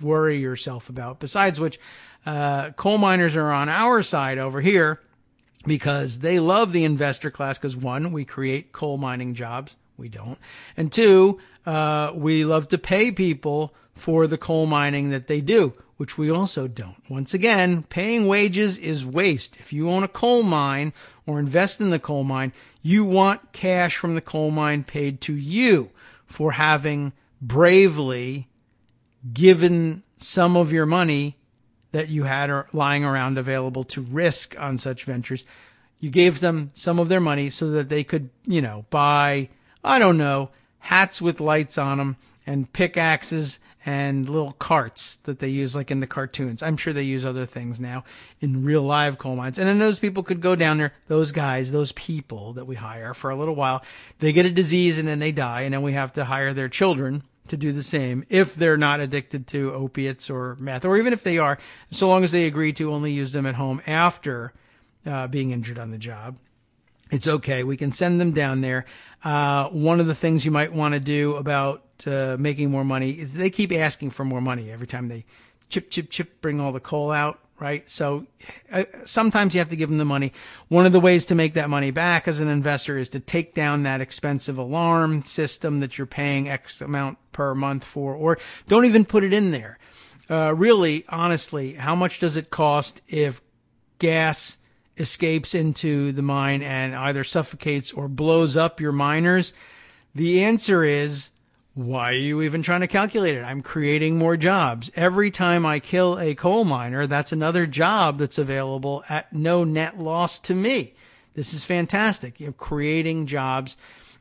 worry yourself about. Besides which, coal miners are on our side over here because they love the investor class. Because one, we create coal mining jobs. We don't. And two, we love to pay people for the coal mining that they do, which we also don't. Once again, paying wages is waste. If you own a coal mine or invest in the coal mine, you want cash from the coal mine paid to you for having bravely given some of your money that you had lying around available to risk on such ventures. You gave them some of their money so that they could, buy, I don't know, hats with lights on them and pickaxes and little carts that they use like in the cartoons. I'm sure they use other things now in real live coal mines. And then those people could go down there, those guys, those people that we hire for a little while, they get a disease and then they die. And then we have to hire their children to do the same if they're not addicted to opiates or meth, or even if they are, so long as they agree to only use them at home after being injured on the job. It's okay. We can send them down there. One of the things you might want to do about making more money is they keep asking for more money every time they chip, bring all the coal out, right? So sometimes you have to give them the money. One of the ways to make that money back as an investor is to take down that expensive alarm system that you're paying X amount per month for, or don't even put it in there. Really, honestly, how much does it cost if gas escapes into the mine and either suffocates or blows up your miners? The answer is, why are you even trying to calculate it? I'm creating more jobs. Every time I kill a coal miner, that's another job that's available at no net loss to me. This is fantastic. You're creating jobs.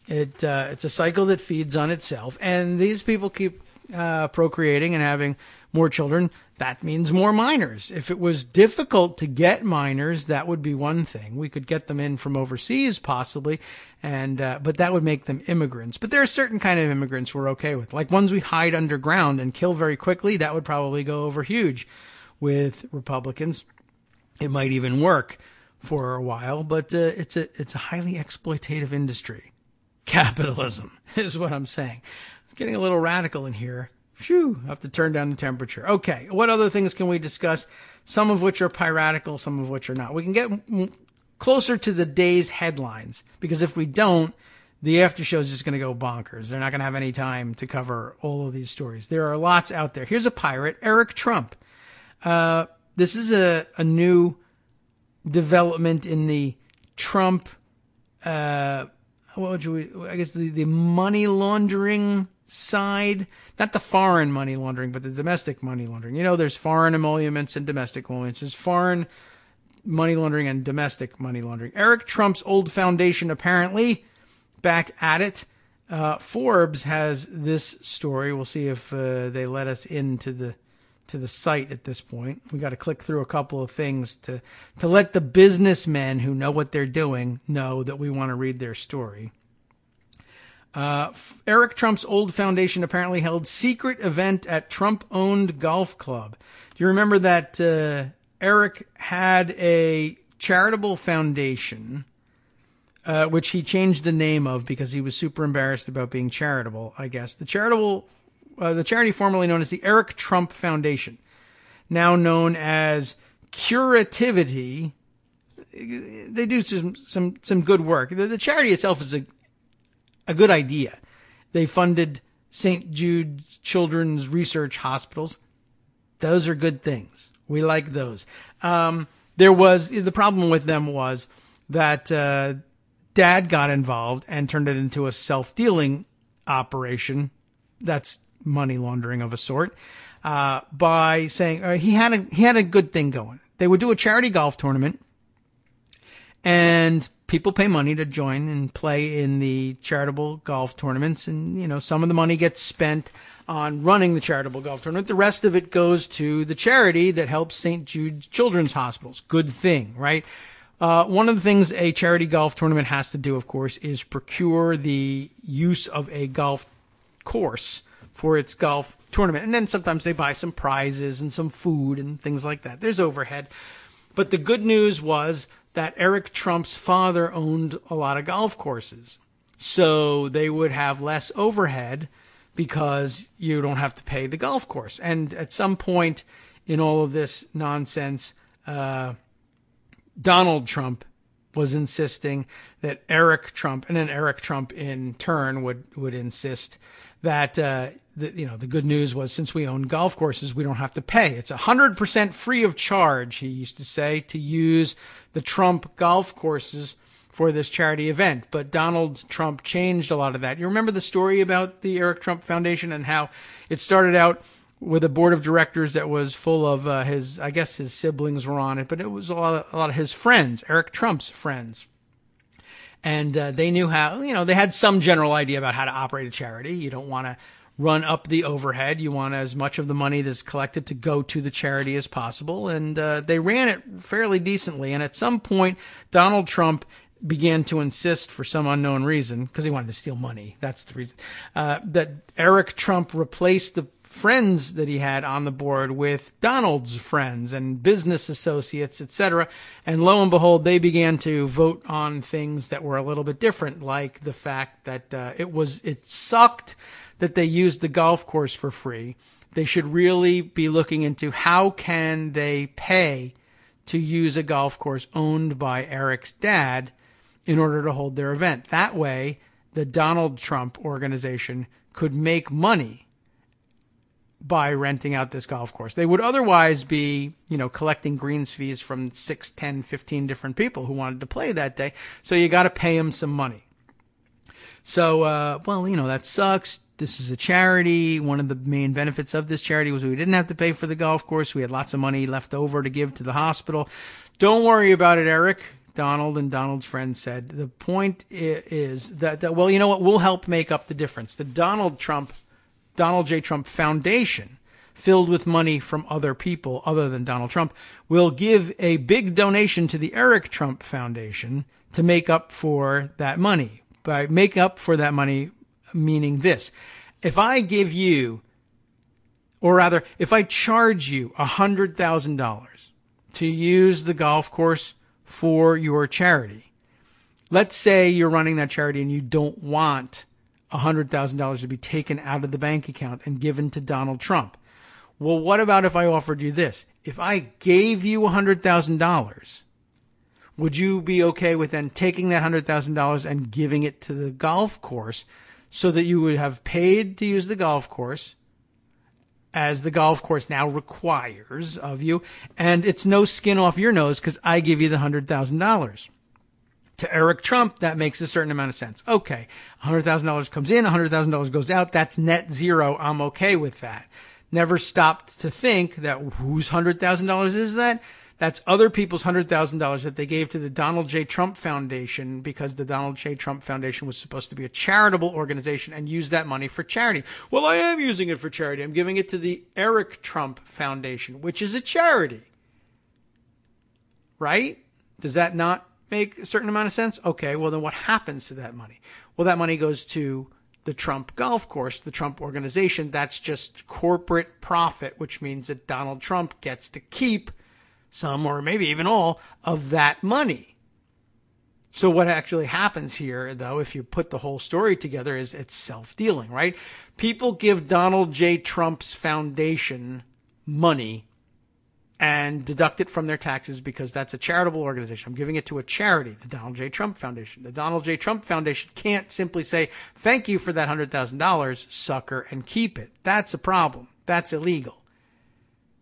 It's a cycle that feeds on itself. And these people keep procreating and having more children. That means more miners. If it was difficult to get miners, that would be one thing. We could get them in from overseas possibly, and but that would make them immigrants. But there are certain kind of immigrants we're okay with, like ones we hide underground and kill very quickly. That would probably go over huge with Republicans. It might even work for a while, but it's a highly exploitative industry. Capitalism is what I'm saying. It's getting a little radical in here. Phew, I have to turn down the temperature. Okay, what other things can we discuss? Some of which are piratical, some of which are not. We can get closer to the day's headlines, because if we don't, the after show is just going to go bonkers. They're not going to have any time to cover all of these stories. There are lots out there. Here's a pirate, Eric Trump. This is a new development in the Trump, the money laundering side, not the foreign money laundering, but the domestic money laundering. There's foreign emoluments and domestic emoluments. There's foreign money laundering and domestic money laundering. Eric Trump's old foundation apparently back at it. Forbes has this story. We'll see if they let us into the site at this point. We got to click through a couple of things to let the businessmen who know what they're doing know that we want to read their story. Eric Trump's old foundation apparently held secret event at Trump-owned golf club. Do you remember that Eric had a charitable foundation, which he changed the name of because he was super embarrassed about being charitable, I guess. The charity formerly known as the Eric Trump Foundation, now known as Curativity. They do some good work. The charity itself is a good idea. They funded St. Jude Children's Research Hospitals. Those are good things. We like those. The problem with them was that Dad got involved and turned it into a self-dealing operation. That's money laundering of a sort. by saying he had a good thing going. They would do a charity golf tournament, and people pay money to join and play in the charitable golf tournaments. And, some of the money gets spent on running the charitable golf tournament. The rest of it goes to the charity that helps St. Jude's Children's Hospitals. Good thing, right? One of the things a charity golf tournament has to do, of course, is procure the use of a golf course for its golf tournament. And then sometimes they buy some prizes and some food and things like that. There's overhead. But the good news was that Eric Trump's father owned a lot of golf courses. So they would have less overhead because you don't have to pay the golf course. And at some point in all of this nonsense, Donald Trump was insisting that Eric Trump, and then Eric Trump in turn would insist that the good news was, since we own golf courses, we don't have to pay. It's 100% free of charge, he used to say, to use the Trump golf courses for this charity event. But Donald Trump changed a lot of that. You remember the story about the Eric Trump Foundation and how it started out with a board of directors that was full of his siblings were on it, but it was a lot of his friends, Eric Trump's friends. And they knew how, they had some general idea about how to operate a charity. You don't want to run up the overhead. You want as much of the money that's collected to go to the charity as possible. And they ran it fairly decently. And at some point, Donald Trump began to insist, for some unknown reason, because he wanted to steal money. That's the reason, that Eric Trump replaced the friends that he had on the board with Donald's friends and business associates, etc. And lo and behold, they began to vote on things that were a little bit different, like the fact that it sucked that they used the golf course for free. They should really be looking into how can they pay to use a golf course owned by Eric's dad in order to hold their event. That way, the Donald Trump organization could make money by renting out this golf course. They would otherwise be, collecting greens fees from 6, 10, 15 different people who wanted to play that day. So you got to pay them some money. So, that sucks. This is a charity. One of the main benefits of this charity was we didn't have to pay for the golf course. We had lots of money left over to give to the hospital. Don't worry about it, Eric. Donald and Donald's friend said. The point is that, we'll help make up the difference. The Donald J. Trump Foundation, filled with money from other people other than Donald Trump, will give a big donation to the Eric Trump Foundation to make up for that money. By make up for that money, meaning this: if I give you, or rather, if I charge you $100,000 to use the golf course for your charity, let's say you're running that charity and you don't want $100,000 to be taken out of the bank account and given to Donald Trump. Well, what about if I offered you this? If I gave you $100,000, would you be okay with then taking that $100,000 and giving it to the golf course so that you would have paid to use the golf course, as the golf course now requires of you, and it's no skin off your nose because I give you the $100,000? To Eric Trump, that makes a certain amount of sense. Okay, $100,000 comes in, $100,000 goes out. That's net zero. I'm okay with that. Never stopped to think that whose $100,000 is that? That's other people's $100,000 that they gave to the Donald J. Trump Foundation, because the Donald J. Trump Foundation was supposed to be a charitable organization and use that money for charity. Well, I am using it for charity. I'm giving it to the Eric Trump Foundation, which is a charity. Right? Does that not make a certain amount of sense? Okay, well then what happens to that money? Well, that money goes to the Trump golf course, the Trump organization. That's just corporate profit, which means that Donald Trump gets to keep some, or maybe even all, of that money. So what actually happens here, though, if you put the whole story together, is it's self-dealing, right? People give Donald J. Trump's foundation money and deduct it from their taxes because that's a charitable organization. I'm giving it to a charity, the Donald J. Trump Foundation. The Donald J. Trump Foundation can't simply say, thank you for that $100,000, sucker, and keep it. That's a problem. That's illegal.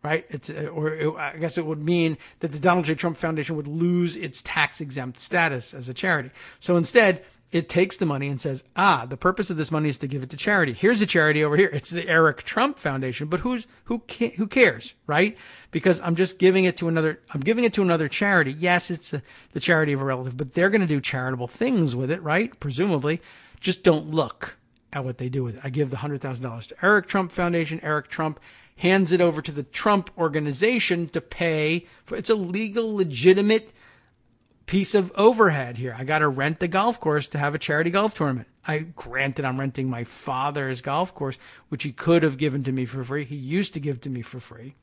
Right? I guess it would mean that the Donald J. Trump Foundation would lose its tax-exempt status as a charity. So instead, it takes the money and says, the purpose of this money is to give it to charity. Here's a charity over here. It's the Eric Trump Foundation, but who cares, right? Because I'm giving it to another charity. Yes, it's the charity of a relative, but they're going to do charitable things with it, right? Presumably. Just don't look at what they do with it. I give the $100,000 to Eric Trump Foundation. Eric Trump hands it over to the Trump organization to pay for. It's a legal, legitimate piece of overhead here. I got to rent the golf course to have a charity golf tournament. Granted, I'm renting my father's golf course, which he could have given to me for free. He used to give to me for free.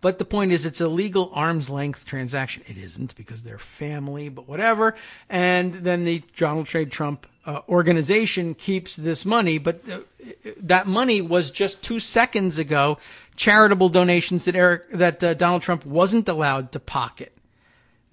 But the point is, it's a legal arm's length transaction. It isn't, because they're family, but whatever. And then the Donald J. Trump organization keeps this money, but that money was just 2 seconds ago charitable donations that Donald Trump wasn't allowed to pocket.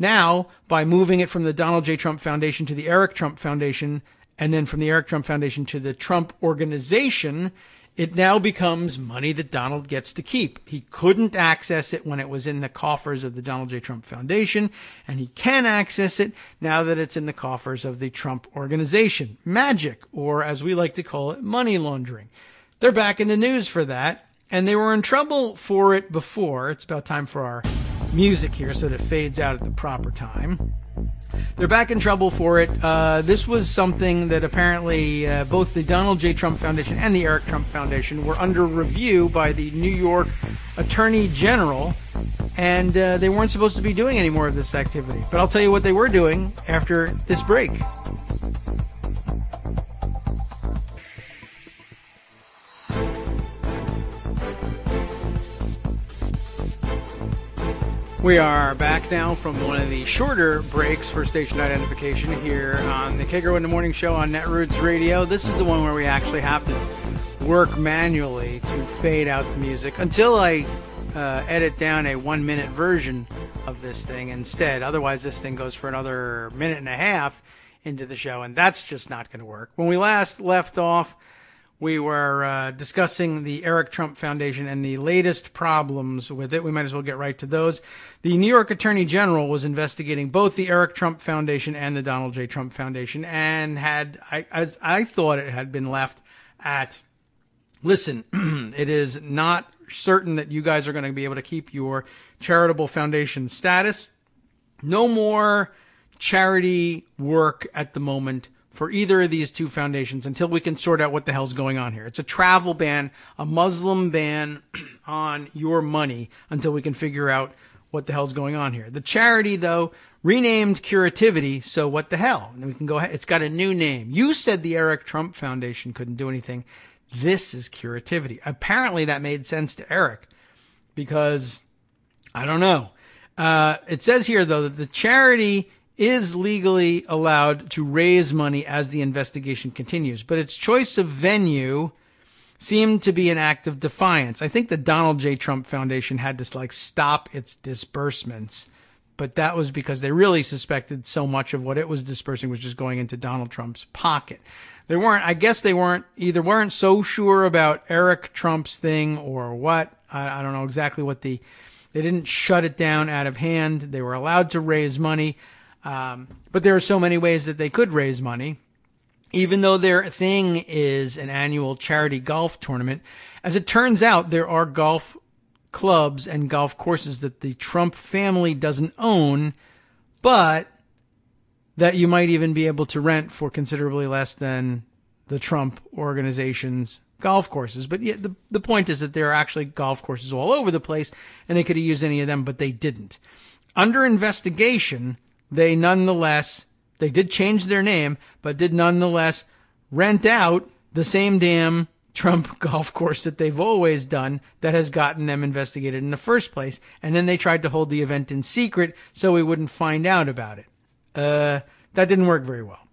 Now, by moving it from the Donald J. Trump Foundation to the Eric Trump Foundation, and then from the Eric Trump Foundation to the Trump Organization, it now becomes money that Donald gets to keep. He couldn't access it when it was in the coffers of the Donald J. Trump Foundation, and he can access it now that it's in the coffers of the Trump Organization. Magic, or as we like to call it, money laundering. They're back in the news for that, and they were in trouble for it before. It's about time for our music here so that it fades out at the proper time. They're back in trouble for it. This was something that apparently both the Donald J. Trump Foundation and the Eric Trump Foundation were under review by the New York Attorney General, and they weren't supposed to be doing any more of this activity. But I'll tell you what they were doing after this break. We are back now from one of the shorter breaks for station identification here on the Kagro in the Morning Show on Netroots Radio. This is the one where we actually have to work manually to fade out the music until I edit down a 1-minute version of this thing instead. Otherwise, this thing goes for another minute and a half into the show, and that's just not going to work. When we last left off, we were discussing the Eric Trump Foundation and the latest problems with it. We might as well get right to those. The New York Attorney General was investigating both the Eric Trump Foundation and the Donald J. Trump Foundation, and I thought it had been left at, listen, it is not certain that you guys are going to be able to keep your charitable foundation status. No more charity work at the moment for either of these two foundations until we can sort out what the hell's going on here. It's a travel ban, a Muslim ban on your money until we can figure out what the hell's going on here. The charity, though, renamed Curativity, so what the hell? And we can go ahead. It's got a new name. You said the Eric Trump Foundation couldn't do anything. This is Curativity. Apparently that made sense to Eric because, I don't know. It says here, though, that the charity is legally allowed to raise money as the investigation continues, but its choice of venue seemed to be an act of defiance. I think the Donald J. Trump Foundation had to stop its disbursements, but that was because they really suspected so much of what it was dispersing was just going into Donald Trump's pocket. They weren't so sure about Eric Trump's thing or what. I don't know exactly what they didn't shut it down out of hand. They were allowed to raise money. But there are so many ways that they could raise money, even though their thing is an annual charity golf tournament. As it turns out, there are golf clubs and golf courses that the Trump family doesn't own, but that you might even be able to rent for considerably less than the Trump organization's golf courses. But yet the point is that there are actually golf courses all over the place, and they could have used any of them, but they didn't. Under investigation, they did change their name, but did nonetheless rent out the same damn Trump golf course that they've always done that has gotten them investigated in the first place. And then they tried to hold the event in secret so we wouldn't find out about it. That didn't work very well.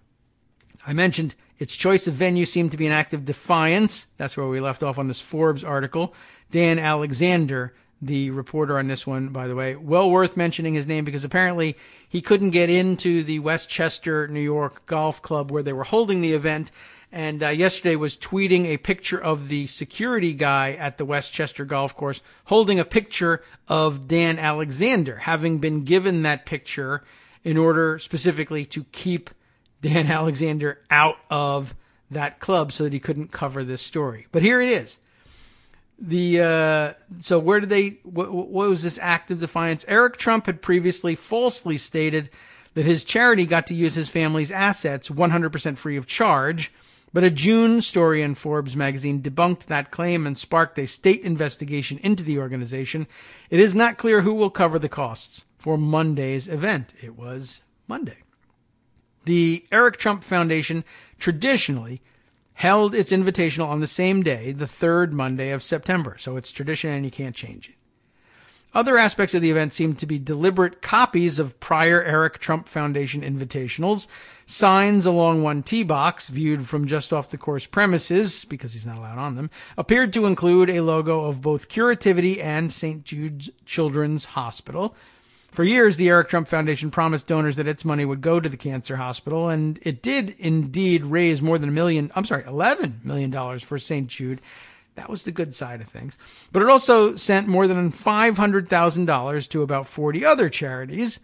I mentioned its choice of venue seemed to be an act of defiance. That's where we left off on this Forbes article. Dan Alexander, the reporter on this one, by the way, well worth mentioning his name because apparently he couldn't get into the Westchester, New York golf club where they were holding the event. And yesterday was tweeting a picture of the security guy at the Westchester golf course holding a picture of Dan Alexander, having been given that picture in order specifically to keep Dan Alexander out of that club so that he couldn't cover this story. But here it is. So where did what was this act of defiance? Eric Trump had previously falsely stated that his charity got to use his family's assets 100% free of charge. But a June story in Forbes magazine debunked that claim and sparked a state investigation into the organization. It is not clear who will cover the costs for Monday's event. It was Monday. The Eric Trump Foundation traditionally held its invitational on the same day, the third Monday of September. So it's tradition and you can't change it. Other aspects of the event seem to be deliberate copies of prior Eric Trump Foundation invitationals. Signs along one tee box, viewed from just off the course premises, because he's not allowed on them, appeared to include a logo of both Curativity and St. Jude's Children's Hospital. For years, the Eric Trump Foundation promised donors that its money would go to the cancer hospital, and it did indeed raise more than $11 million for St. Jude. That was the good side of things. But it also sent more than $500,000 to about 40 other charities.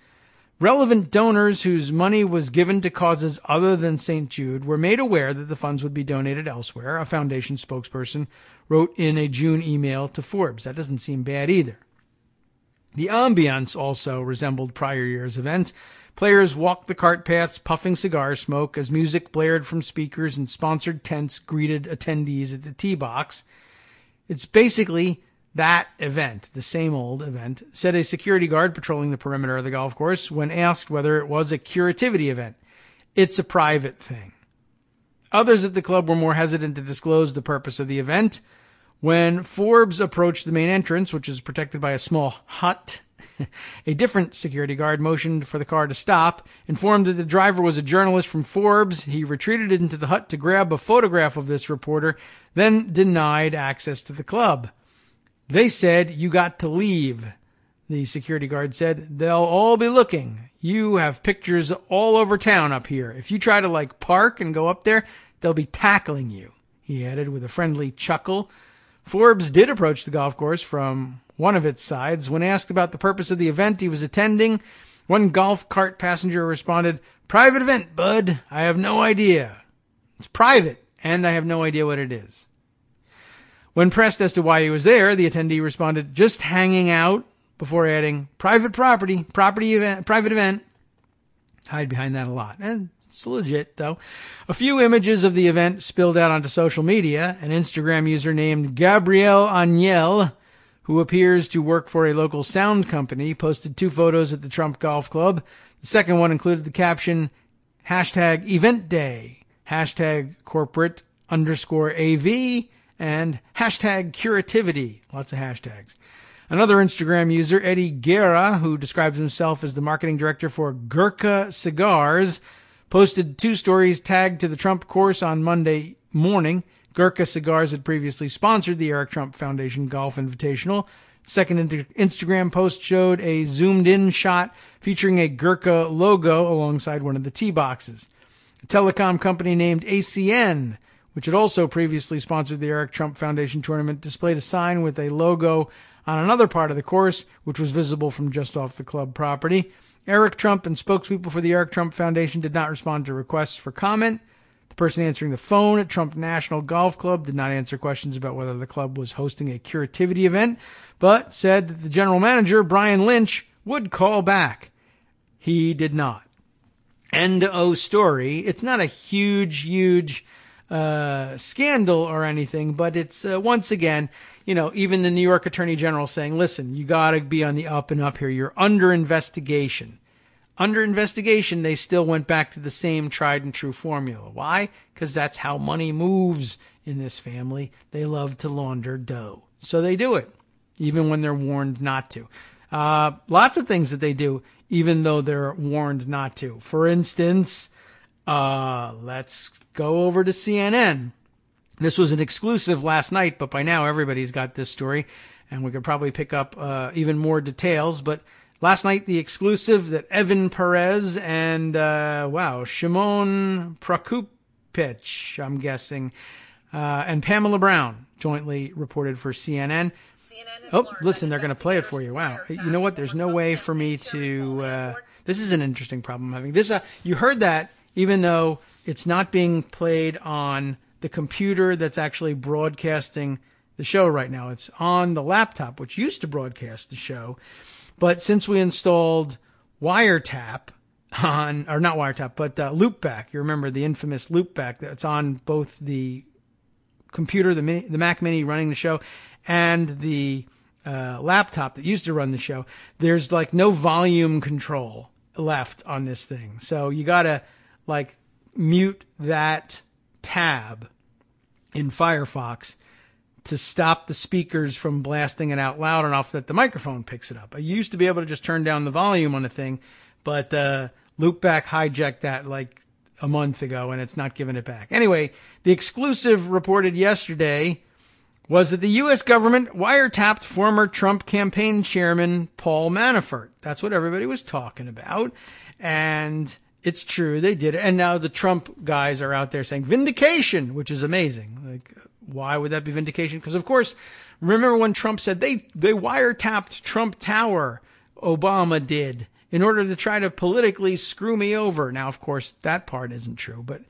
Relevant donors whose money was given to causes other than St. Jude were made aware that the funds would be donated elsewhere, a foundation spokesperson wrote in a June email to Forbes. That doesn't seem bad either. The ambiance also resembled prior year's events. Players walked the cart paths puffing cigar smoke as music blared from speakers and sponsored tents greeted attendees at the tee box. It's basically that event, the same old event, said a security guard patrolling the perimeter of the golf course when asked whether it was a Curativity event. It's a private thing. Others at the club were more hesitant to disclose the purpose of the event. When Forbes approached the main entrance, which is protected by a small hut, a different security guard motioned for the car to stop. Informed that the driver was a journalist from Forbes, he retreated into the hut to grab a photograph of this reporter, then denied access to the club. They said, "You got to leave." The security guard said, "They'll all be looking. You have pictures all over town up here. If you try to park and go up there, they'll be tackling you," he added with a friendly chuckle. Forbes did approach the golf course from one of its sides. When asked about the purpose of the event he was attending, one golf cart passenger responded, "Private event, bud. I have no idea. It's private, and I have no idea what it is." When pressed as to why he was there, the attendee responded, "Just hanging out," before adding, "Private private event. Hide behind that a lot. And it's legit, though. A few images of the event spilled out onto social media. An Instagram user named Gabrielle Agnel, who appears to work for a local sound company, posted 2 photos at the Trump Golf Club. The second one included the caption, #EventDay, #corporate_AV, and #Curativity. Lots of hashtags. Another Instagram user, Eddie Guerra, who describes himself as the marketing director for Gurkha Cigars, posted 2 stories tagged to the Trump course on Monday morning. Gurkha Cigars had previously sponsored the Eric Trump Foundation Golf Invitational. Second Instagram post showed a zoomed-in shot featuring a Gurkha logo alongside one of the tee boxes. A telecom company named ACN, which had also previously sponsored the Eric Trump Foundation tournament, displayed a sign with a logo on another part of the course, which was visible from just off the club property. Eric Trump and spokespeople for the Eric Trump Foundation did not respond to requests for comment. The person answering the phone at Trump National Golf Club did not answer questions about whether the club was hosting a Curativity event, but said that the general manager, Brian Lynch, would call back. He did not. End of story. It's not a huge scandal or anything, but it's once again, even the New York Attorney General saying, listen, you got to be on the up and up here. You're under investigation. Under investigation, they still went back to the same tried and true formula. Why? Because that's how money moves in this family. They love to launder dough. So they do it, even when they're warned not to. Lots of things that they do, even though they're warned not to. For instance, let's go over to CNN. This was an exclusive last night, but by now everybody's got this story, and we could probably pick up even more details. But last night, the exclusive that Evan Perez and, Shimon Prokupich, I'm guessing, and Pamela Brown jointly reported for CNN. Listen, they're going to play it for you. Wow. You know what? There's no way for me to... this is an interesting problem I'm having. You heard that even though it's not being played on the computer that's actually broadcasting the show right now. It's on the laptop, which used to broadcast the show. But since we installed Wiretap on, or not Wiretap, but Loopback, you remember the infamous Loopback that's on both the computer, the Mac Mini running the show, and the laptop that used to run the show, there's like no volume control left on this thing. So you gotta like mute that tab in Firefox to stop the speakers from blasting it out loud enough that the microphone picks it up. I used to be able to just turn down the volume on the thing, but Loopback hijacked that like a month ago, and it's not giving it back. Anyway, the exclusive reported yesterday was that the U.S. government wiretapped former Trump campaign chairman Paul Manafort. That's what everybody was talking about. And it's true, they did it. And now the Trump guys are out there saying vindication, which is amazing. Like, why would that be vindication? Because, of course, remember when Trump said they wiretapped Trump Tower, Obama did, in order to try to politically screw me over. Now, of course, that part isn't true, but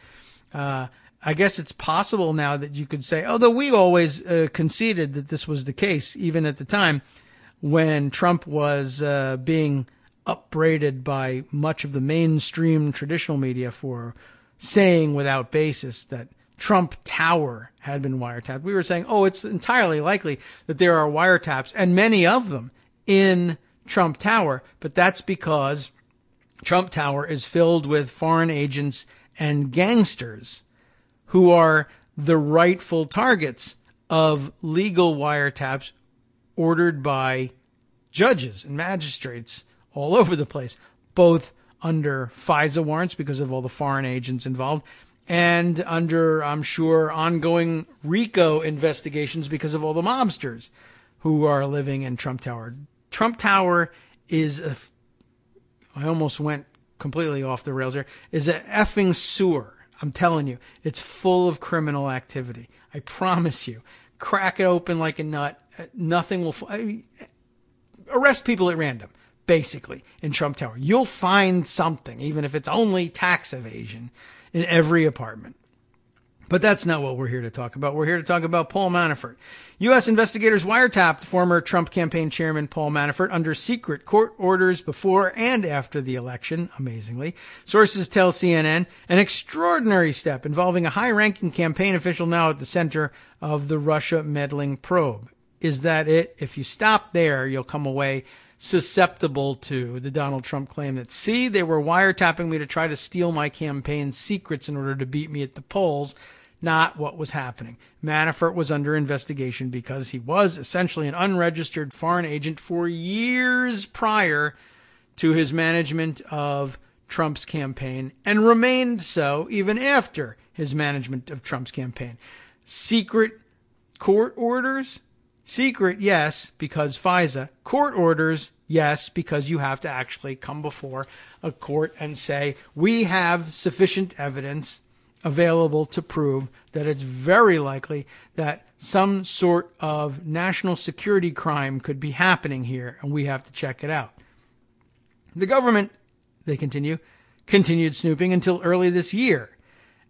I guess it's possible now that you could say, although we always conceded that this was the case, even at the time when Trump was being upbraided by much of the mainstream traditional media for saying without basis that Trump Tower had been wiretapped. We were saying, oh, it's entirely likely that there are wiretaps, and many of them, in Trump Tower, but that's because Trump Tower is filled with foreign agents and gangsters who are the rightful targets of legal wiretaps ordered by judges and magistrates all over the place, both under FISA warrants because of all the foreign agents involved, and under, I'm sure, ongoing RICO investigations because of all the mobsters who are living in Trump Tower. Trump Tower is I almost went completely off the rails here, is an effing sewer. I'm telling you, it's full of criminal activity. I promise you. Crack it open like a nut. Nothing will... arrest people at random, basically, in Trump Tower. You'll find something, even if it's only tax evasion, in every apartment. But that's not what we're here to talk about. We're here to talk about Paul Manafort. U.S. investigators wiretapped former Trump campaign chairman Paul Manafort under secret court orders before and after the election, amazingly. Sources tell CNN an extraordinary step involving a high-ranking campaign official now at the center of the Russia meddling probe. Is that it? If you stop there, you'll come away susceptible to the Donald Trump claim that, see, they were wiretapping me to try to steal my campaign secrets in order to beat me at the polls. Not what was happening. Manafort was under investigation because he was essentially an unregistered foreign agent for years prior to his management of Trump's campaign, and remained so even after his management of Trump's campaign. Secret court orders? Secret, yes, because FISA. Court orders, yes, because you have to actually come before a court and say, we have sufficient evidence available to prove that it's very likely that some sort of national security crime could be happening here, and we have to check it out. The government, they continued snooping until early this year,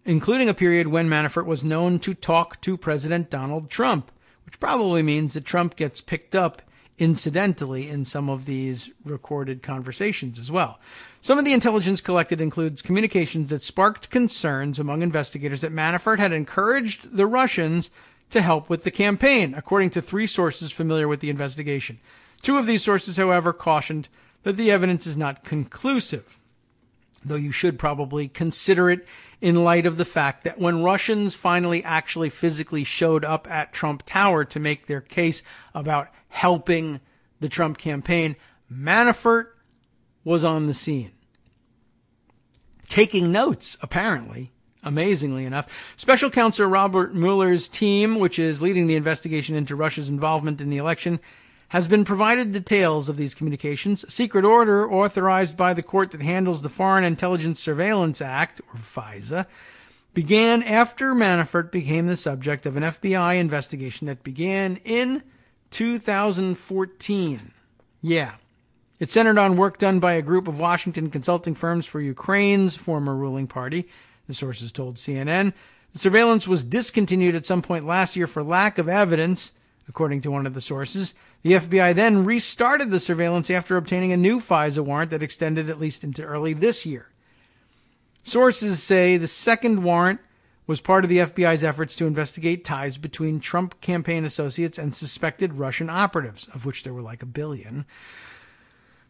including a period when Manafort was known to talk to President Donald Trump, which probably means that Trump gets picked up incidentally in some of these recorded conversations as well. Some of the intelligence collected includes communications that sparked concerns among investigators that Manafort had encouraged the Russians to help with the campaign, according to 3 sources familiar with the investigation. 2 of these sources, however, cautioned that the evidence is not conclusive, though you should probably consider it in light of the fact that when Russians finally actually physically showed up at Trump Tower to make their case about helping the Trump campaign, Manafort was on the scene, taking notes, apparently, amazingly enough. Special Counsel Robert Mueller's team, which is leading the investigation into Russia's involvement in the election, has been provided details of these communications. A secret order authorized by the court that handles the Foreign Intelligence Surveillance Act, or FISA, began after Manafort became the subject of an FBI investigation that began in 2014. Yeah. It centered on work done by a group of Washington consulting firms for Ukraine's former ruling party, the sources told CNN. The surveillance was discontinued at some point last year for lack of evidence, according to one of the sources. The FBI then restarted the surveillance after obtaining a new FISA warrant that extended at least into early this year. Sources say the second warrant was part of the FBI's efforts to investigate ties between Trump campaign associates and suspected Russian operatives, of which there were like 1 billion.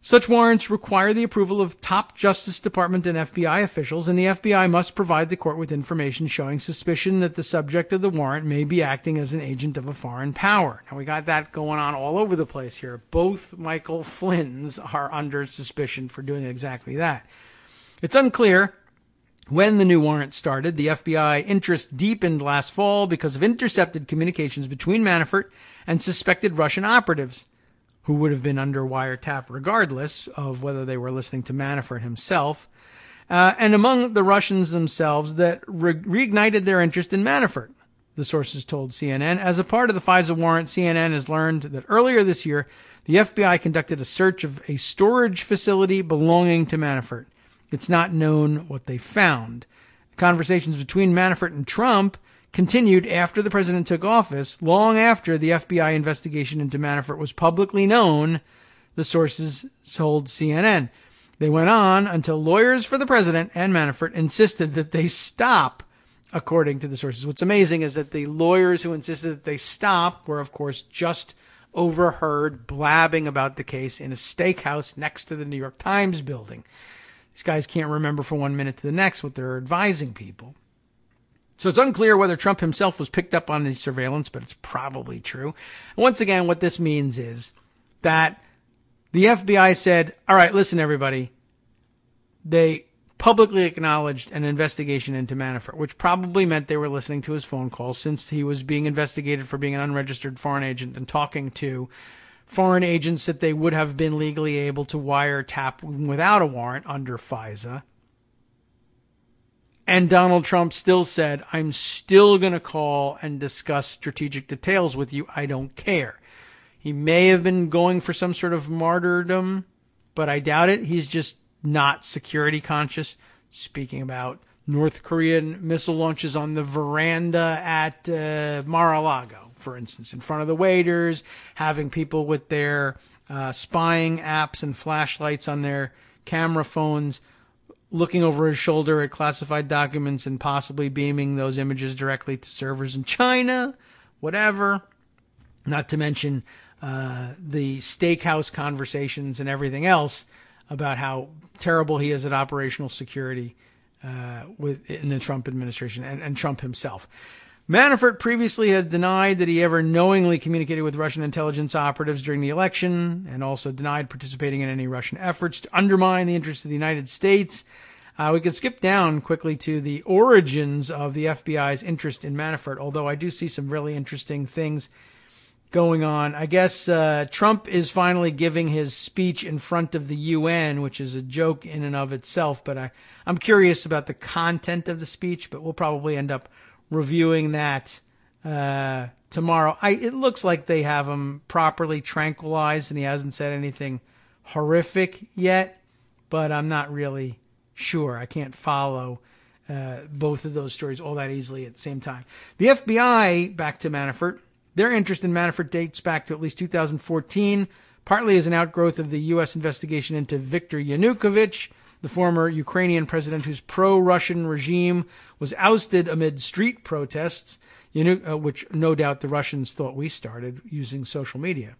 Such warrants require the approval of top Justice Department and FBI officials, and the FBI must provide the court with information showing suspicion that the subject of the warrant may be acting as an agent of a foreign power. Now, we got that going on all over the place here. Both Michael Flynn's are under suspicion for doing exactly that. It's unclear when the new warrant started. The FBI interest deepened last fall because of intercepted communications between Manafort and suspected Russian operatives, who would have been under wiretap regardless of whether they were listening to Manafort himself, and among the Russians themselves that reignited their interest in Manafort, the sources told CNN. As a part of the FISA warrant, CNN has learned that earlier this year, the FBI conducted a search of a storage facility belonging to Manafort. It's not known what they found. Conversations between Manafort and Trump continued after the president took office, long after the FBI investigation into Manafort was publicly known, the sources told CNN. They went on until lawyers for the president and Manafort insisted that they stop, according to the sources. What's amazing is that the lawyers who insisted that they stop were, of course, just overheard blabbing about the case in a steakhouse next to the New York Times building. These guys can't remember from 1 minute to the next what they're advising people. So it's unclear whether Trump himself was picked up on the surveillance, but it's probably true. And once again, what this means is that the FBI said, all right, listen, everybody. They publicly acknowledged an investigation into Manafort, which probably meant they were listening to his phone calls since he was being investigated for being an unregistered foreign agent and talking to foreign agents that they would have been legally able to wiretap without a warrant under FISA. And Donald Trump still said, I'm still going to call and discuss strategic details with you. I don't care. He may have been going for some sort of martyrdom, but I doubt it. He's just not security conscious. Speaking about North Korean missile launches on the veranda at Mar-a-Lago, for instance, in front of the waiters, having people with their spying apps and flashlights on their camera phones, looking over his shoulder at classified documents and possibly beaming those images directly to servers in China, whatever. Not to mention the steakhouse conversations and everything else about how terrible he is at operational security in the Trump administration and Trump himself. Manafort previously had denied that he ever knowingly communicated with Russian intelligence operatives during the election and also denied participating in any Russian efforts to undermine the interests of the United States. We could skip down quickly to the origins of the FBI's interest in Manafort, although I do see some really interesting things going on. I guess Trump is finally giving his speech in front of the UN, which is a joke in and of itself, but I'm curious about the content of the speech, but we'll probably end up reviewing that tomorrow. It looks like they have him properly tranquilized and he hasn't said anything horrific yet, but I'm not really sure. I can't follow both of those stories all that easily at the same time. The FBI, back to Manafort, their interest in Manafort dates back to at least 2014, partly as an outgrowth of the U.S. investigation into Viktor Yanukovych, the former Ukrainian president whose pro-Russian regime was ousted amid street protests, which no doubt the Russians thought we started using social media.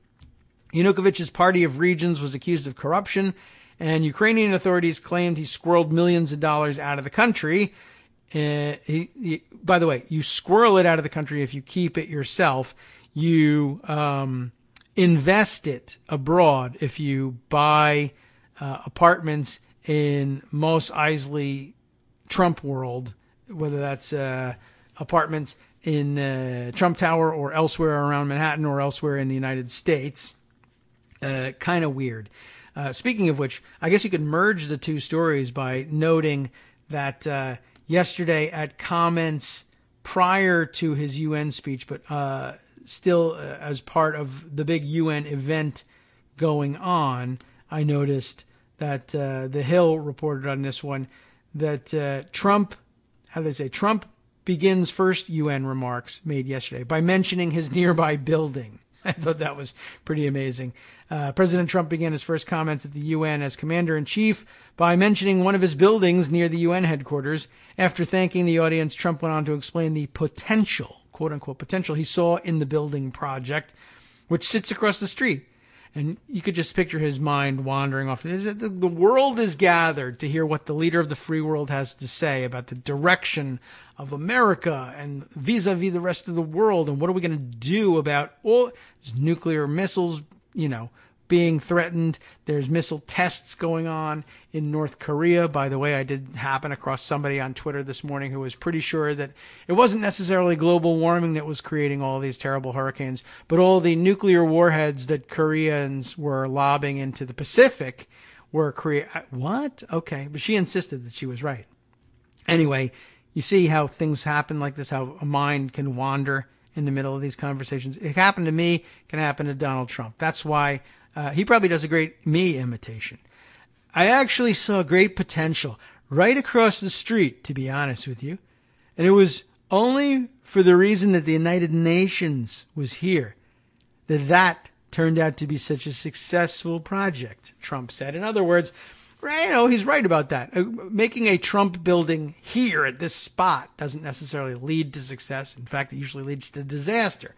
Yanukovych's Party of Regions was accused of corruption, and Ukrainian authorities claimed he squirreled millions of dollars out of the country. By the way, you squirrel it out of the country if you keep it yourself. You invest it abroad if you buy apartments in Mos Eisley Trump world, whether that's apartments in Trump Tower or elsewhere around Manhattan or elsewhere in the United States. Kind of weird. Speaking of which, I guess you could merge the two stories by noting that yesterday at comments prior to his UN speech, but still as part of the big UN event going on, I noticed that The Hill reported on this one that Trump begins first UN remarks made yesterday by mentioning his nearby building. I thought that was pretty amazing. President Trump began his first comments at the UN as commander-in-chief by mentioning one of his buildings near the UN headquarters. After thanking the audience, Trump went on to explain the potential, quote-unquote potential, he saw in the building project, which sits across the street. And you could just picture his mind wandering off. The world is gathered to hear what the leader of the free world has to say about the direction of America and vis-a-vis the rest of the world. And what are we going to do about all these nuclear missiles, being threatened? There's missile tests going on in North Korea. By the way, I did happen across somebody on Twitter this morning who was pretty sure that it wasn't necessarily global warming that was creating all these terrible hurricanes, but all the nuclear warheads that Koreans were lobbing into the Pacific were what? Okay. But she insisted that she was right. Anyway, you see how things happen like this, how a mind can wander in the middle of these conversations. It happened to me, it can happen to Donald Trump. That's why he probably does a great me imitation. I actually saw great potential right across the street, to be honest with you. And it was only for the reason that the United Nations was here that turned out to be such a successful project, Trump said. In other words, he's right about that. Making a Trump building here at this spot doesn't necessarily lead to success. In fact, it usually leads to disaster.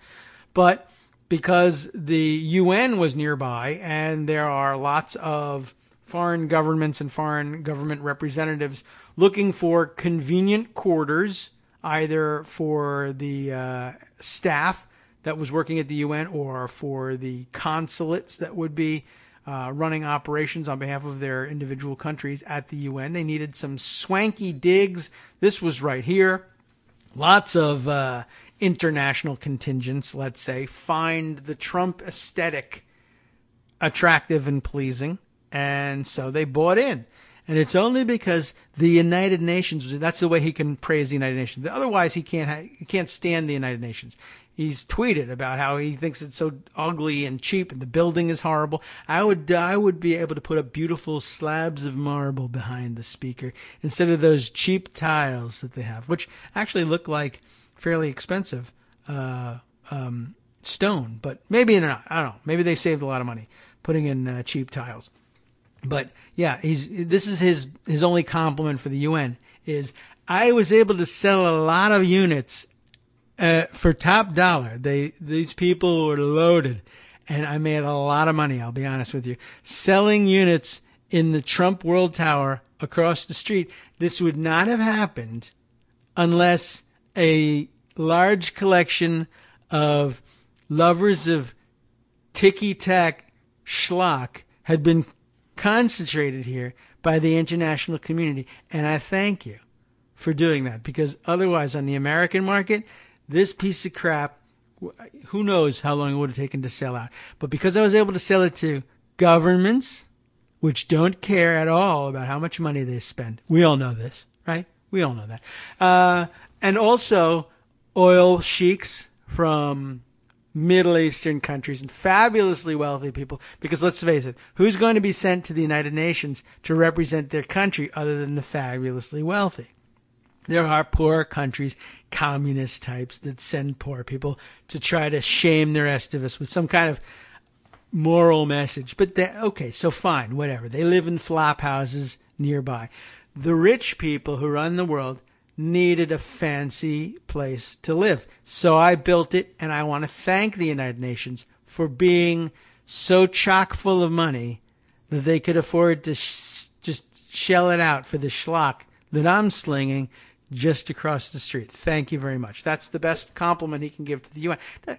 But because the UN was nearby and there are lots of foreign governments and foreign government representatives looking for convenient quarters, either for the staff that was working at the UN or for the consulates that would be running operations on behalf of their individual countries at the UN. They needed some swanky digs. This was right here. Lots of international contingents, let's say, find the Trump aesthetic attractive and pleasing. And so they bought in. And it's only because the United Nations, that's the way he can praise the United Nations. Otherwise, he can't stand the United Nations. He's tweeted about how he thinks it's so ugly and cheap and the building is horrible. I would be able to put up beautiful slabs of marble behind the speaker instead of those cheap tiles that they have, which actually look like fairly expensive stone, but maybe they're not. I don't know. Maybe they saved a lot of money putting in cheap tiles. But yeah, this is his only compliment for the UN is I was able to sell a lot of units for top dollar. These people were loaded, and I made a lot of money. I'll be honest with you, selling units in the Trump World Tower across the street. This would not have happened unless a large collection of lovers of ticky-tack schlock had been concentrated here by the international community. And I thank you for doing that, because otherwise on the American market, this piece of crap, who knows how long it would have taken to sell out. But because I was able to sell it to governments, which don't care at all about how much money they spend. We all know this, right? We all know that. And also oil sheiks from Middle Eastern countries and fabulously wealthy people, because let's face it, who's going to be sent to the United Nations to represent their country other than the fabulously wealthy? There are poor countries, communist types that send poor people to try to shame the rest of us with some kind of moral message. But okay, so fine, whatever. They live in flop houses nearby. The rich people who run the world needed a fancy place to live. So I built it, and I want to thank the United Nations for being so chock full of money that they could afford to just shell it out for the schlock that I'm slinging just across the street. Thank you very much. That's the best compliment he can give to the UN.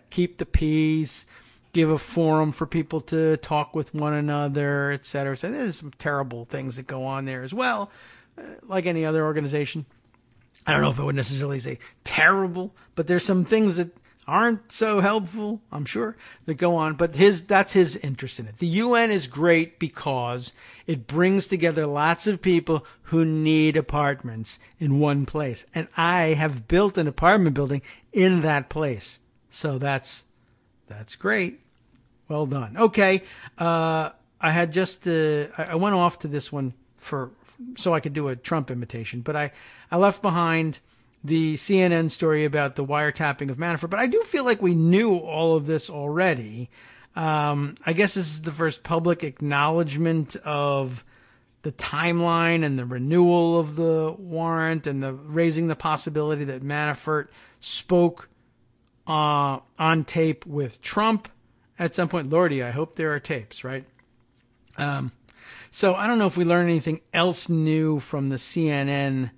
Keep the peace, give a forum for people to talk with one another, et cetera. So there's some terrible things that go on there as well, like any other organization. I don't know if I would necessarily say terrible, but there's some things that aren't so helpful, I'm sure, that go on. But that's his interest in it. The UN is great because it brings together lots of people who need apartments in one place. And I have built an apartment building in that place. So that's great. Well done. Okay. I had just I went off to this one so I could do a Trump imitation, but I left behind the CNN story about the wiretapping of Manafort. But I do feel like we knew all of this already. I guess this is the first public acknowledgement of the timeline and the renewal of the warrant and the raising the possibility that Manafort spoke on tape with Trump at some point. Lordy, I hope there are tapes, right? So I don't know if we learned anything else new from the CNN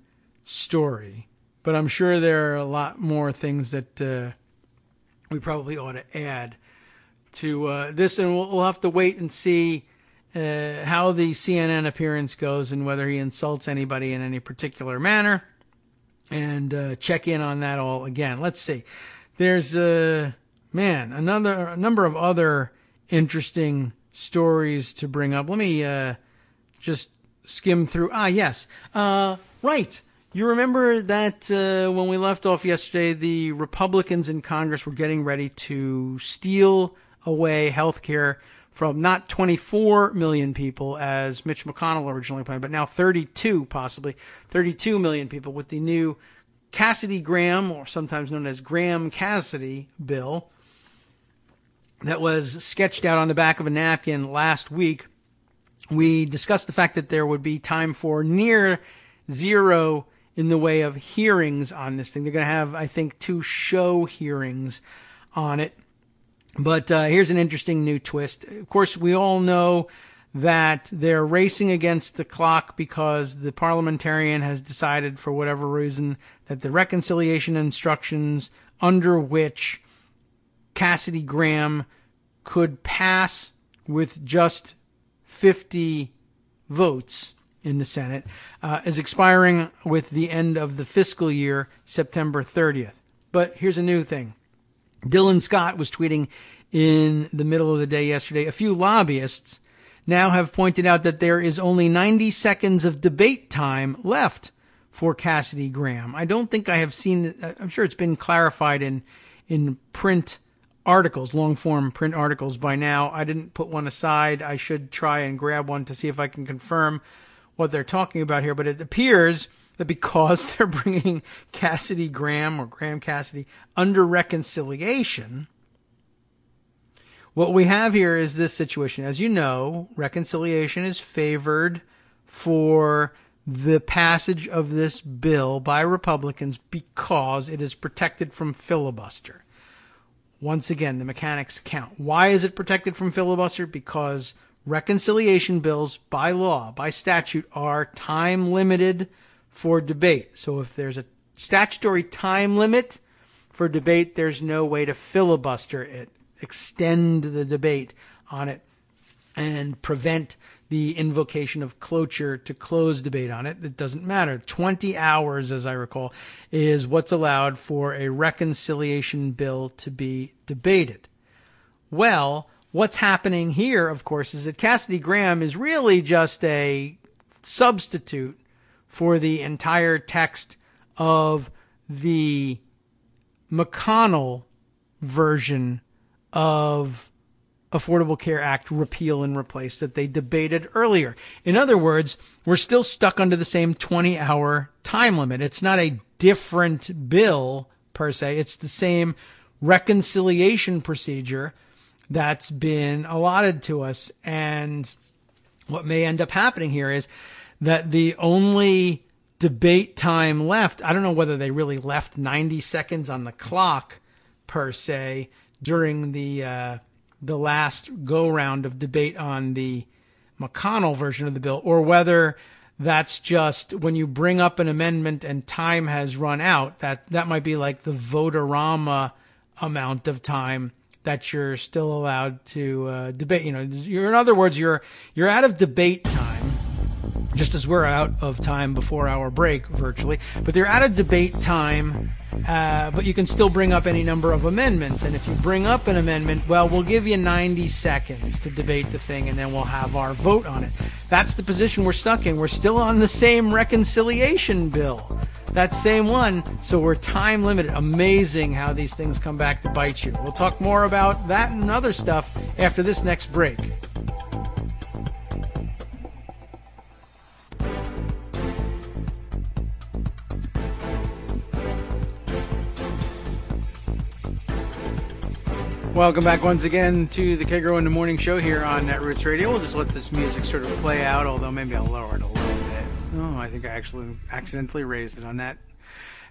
story, but I'm sure there are a lot more things that we probably ought to add to this, and we'll have to wait and see how the CNN appearance goes and whether he insults anybody in any particular manner, and check in on that all again. Let's see. There's a number of other interesting stories to bring up. Let me just skim through. Yes. Right. You remember that when we left off yesterday, the Republicans in Congress were getting ready to steal away health care from not 24 million people as Mitch McConnell originally planned, but now 32 million people with the new Cassidy-Graham, or sometimes known as Graham-Cassidy bill that was sketched out on the back of a napkin last week. We discussed the fact that there would be time for near zero in the way of hearings on this thing. They're going to have, I think, 2 show hearings on it. But here's an interesting new twist. Of course, we all know that they're racing against the clock because the parliamentarian has decided, for whatever reason, that the reconciliation instructions under which Cassidy-Graham could pass with just 50 votes in the Senate is expiring with the end of the fiscal year, September 30th. But here's a new thing. Dylan Scott was tweeting in the middle of the day yesterday. A few lobbyists now have pointed out that there is only 90 seconds of debate time left for Cassidy-Graham. I don't think I have seen, I'm sure it's been clarified in print articles, long-form print articles by now. I didn't put one aside. I should try and grab one to see if I can confirm what they're talking about here. But it appears that because they're bringing Cassidy-Graham or Graham-Cassidy under reconciliation, what we have here is this situation. As you know, reconciliation is favored for the passage of this bill by Republicans because it is protected from filibuster. Once again, the mechanics count. Why is it protected from filibuster? Because reconciliation bills, by law, by statute, are time limited for debate. So if there's a statutory time limit for debate, there's no way to filibuster it, extend the debate on it, and prevent the invocation of cloture to close debate on it. It doesn't matter. 20 hours, as I recall, is what's allowed for a reconciliation bill to be debated. Well, what's happening here, of course, is that Cassidy-Graham is really just a substitute for the entire text of the McConnell version of Affordable Care Act repeal and replace that they debated earlier. In other words, we're still stuck under the same 20-hour time limit. It's not a different bill per se. It's the same reconciliation procedure that's been allotted to us. And what may end up happening here is that the only debate time left, I don't know whether they really left 90 seconds on the clock per se during the last go-round of debate on the McConnell version of the bill, or whether that's just when you bring up an amendment and time has run out, that might be like the vote-a-rama amount of time that you're still allowed to debate. You know, in other words, you're out of debate time, just as we're out of time before our break virtually, but they're out of debate time. But you can still bring up any number of amendments. And if you bring up an amendment, well, we'll give you 90 seconds to debate the thing, and then we'll have our vote on it. That's the position we're stuck in. We're still on the same reconciliation bill, that same one. So we're time limited. Amazing how these things come back to bite you. We'll talk more about that and other stuff after this next break. Welcome back once again to the Kagro in the Morning Show here on Netroots Radio. We'll just let this music sort of play out, although maybe I'll lower it a little bit. Oh, I think I actually accidentally raised it on that.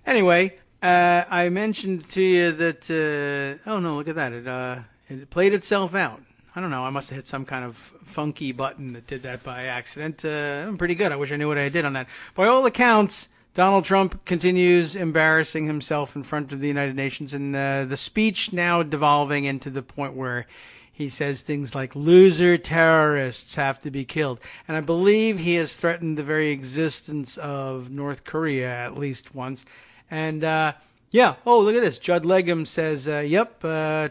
Anyway, I mentioned to you that, oh no, look at that. It played itself out. I don't know. I must have hit some kind of funky button that did that by accident. I'm pretty good. I wish I knew what I did on that. By all accounts, Donald Trump continues embarrassing himself in front of the United Nations, and the speech now devolving into the point where he says things like loser terrorists have to be killed. And I believe he has threatened the very existence of North Korea at least once. And, yeah, oh, look at this. Judd Legum says,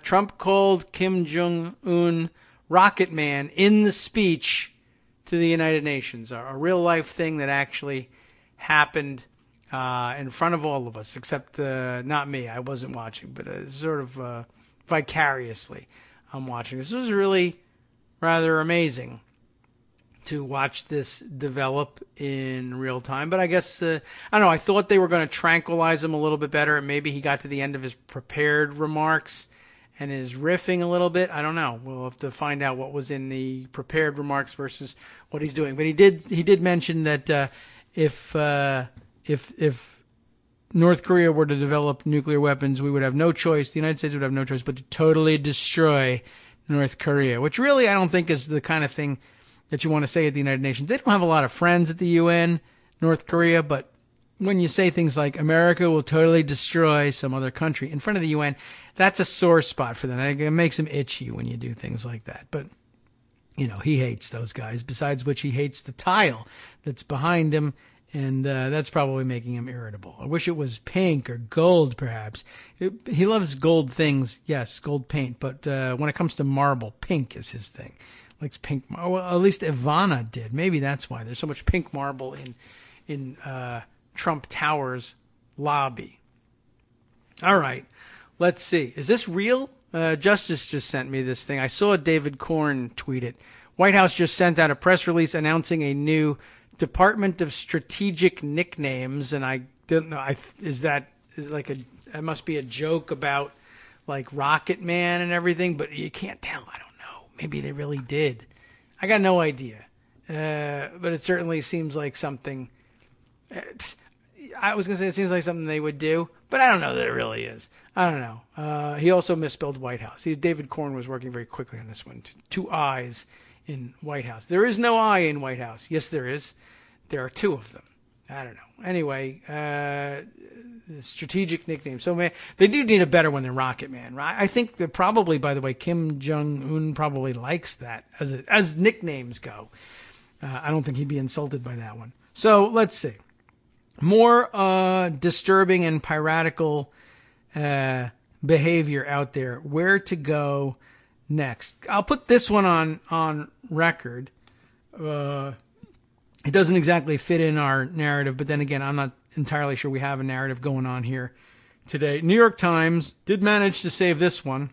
Trump called Kim Jong-un Rocket Man in the speech to the United Nations. A real-life thing that actually happened in front of all of us, except not me. I wasn't watching, but sort of vicariously I'm watching. This was really rather amazing to watch this develop in real time. But I guess, I don't know, I thought they were going to tranquilize him a little bit better, and maybe he got to the end of his prepared remarks and is riffing a little bit. I don't know. We'll have to find out what was in the prepared remarks versus what he's doing. But he did mention that if North Korea were to develop nuclear weapons, we would have no choice. The United States would have no choice but to totally destroy North Korea, which really I don't think is the kind of thing that you want to say at the United Nations. They don't have a lot of friends at the UN, North Korea, but when you say things like America will totally destroy some other country in front of the UN, that's a sore spot for them. It makes them itchy when you do things like that. But, you know, he hates those guys, besides which he hates the tile that's behind him. And that's probably making him irritable. I wish it was pink or gold, perhaps. He loves gold things, yes, gold paint. But when it comes to marble, pink is his thing. Likes pink. Well, at least Ivana did. Maybe that's why there's so much pink marble in Trump Tower's lobby. All right, let's see. Is this real? Justice just sent me this thing. I saw David Corn tweet it. White House just sent out a press release announcing a new Department of Strategic Nicknames, and I don't know. It must be a joke about like Rocket Man and everything, but you can't tell. I don't know. Maybe they really did. I got no idea. But it certainly seems like something. I was gonna say it seems like something they would do, but I don't know that it really is. I don't know. He also misspelled White House. David Corn was working very quickly on this one. Two I's in White House. There is no I in White House. Yes, there is. There are two of them. I don't know. Anyway, strategic nickname. So man, they do need a better one than Rocket Man, right? I think that probably, by the way, Kim Jong-un probably likes that as nicknames go. I don't think he'd be insulted by that one. So let's see. More disturbing and piratical behavior out there. Where to go next? I'll put this one on record. It doesn't exactly fit in our narrative, but then again, I'm not entirely sure we have a narrative going on here today. New York Times did manage to save this one,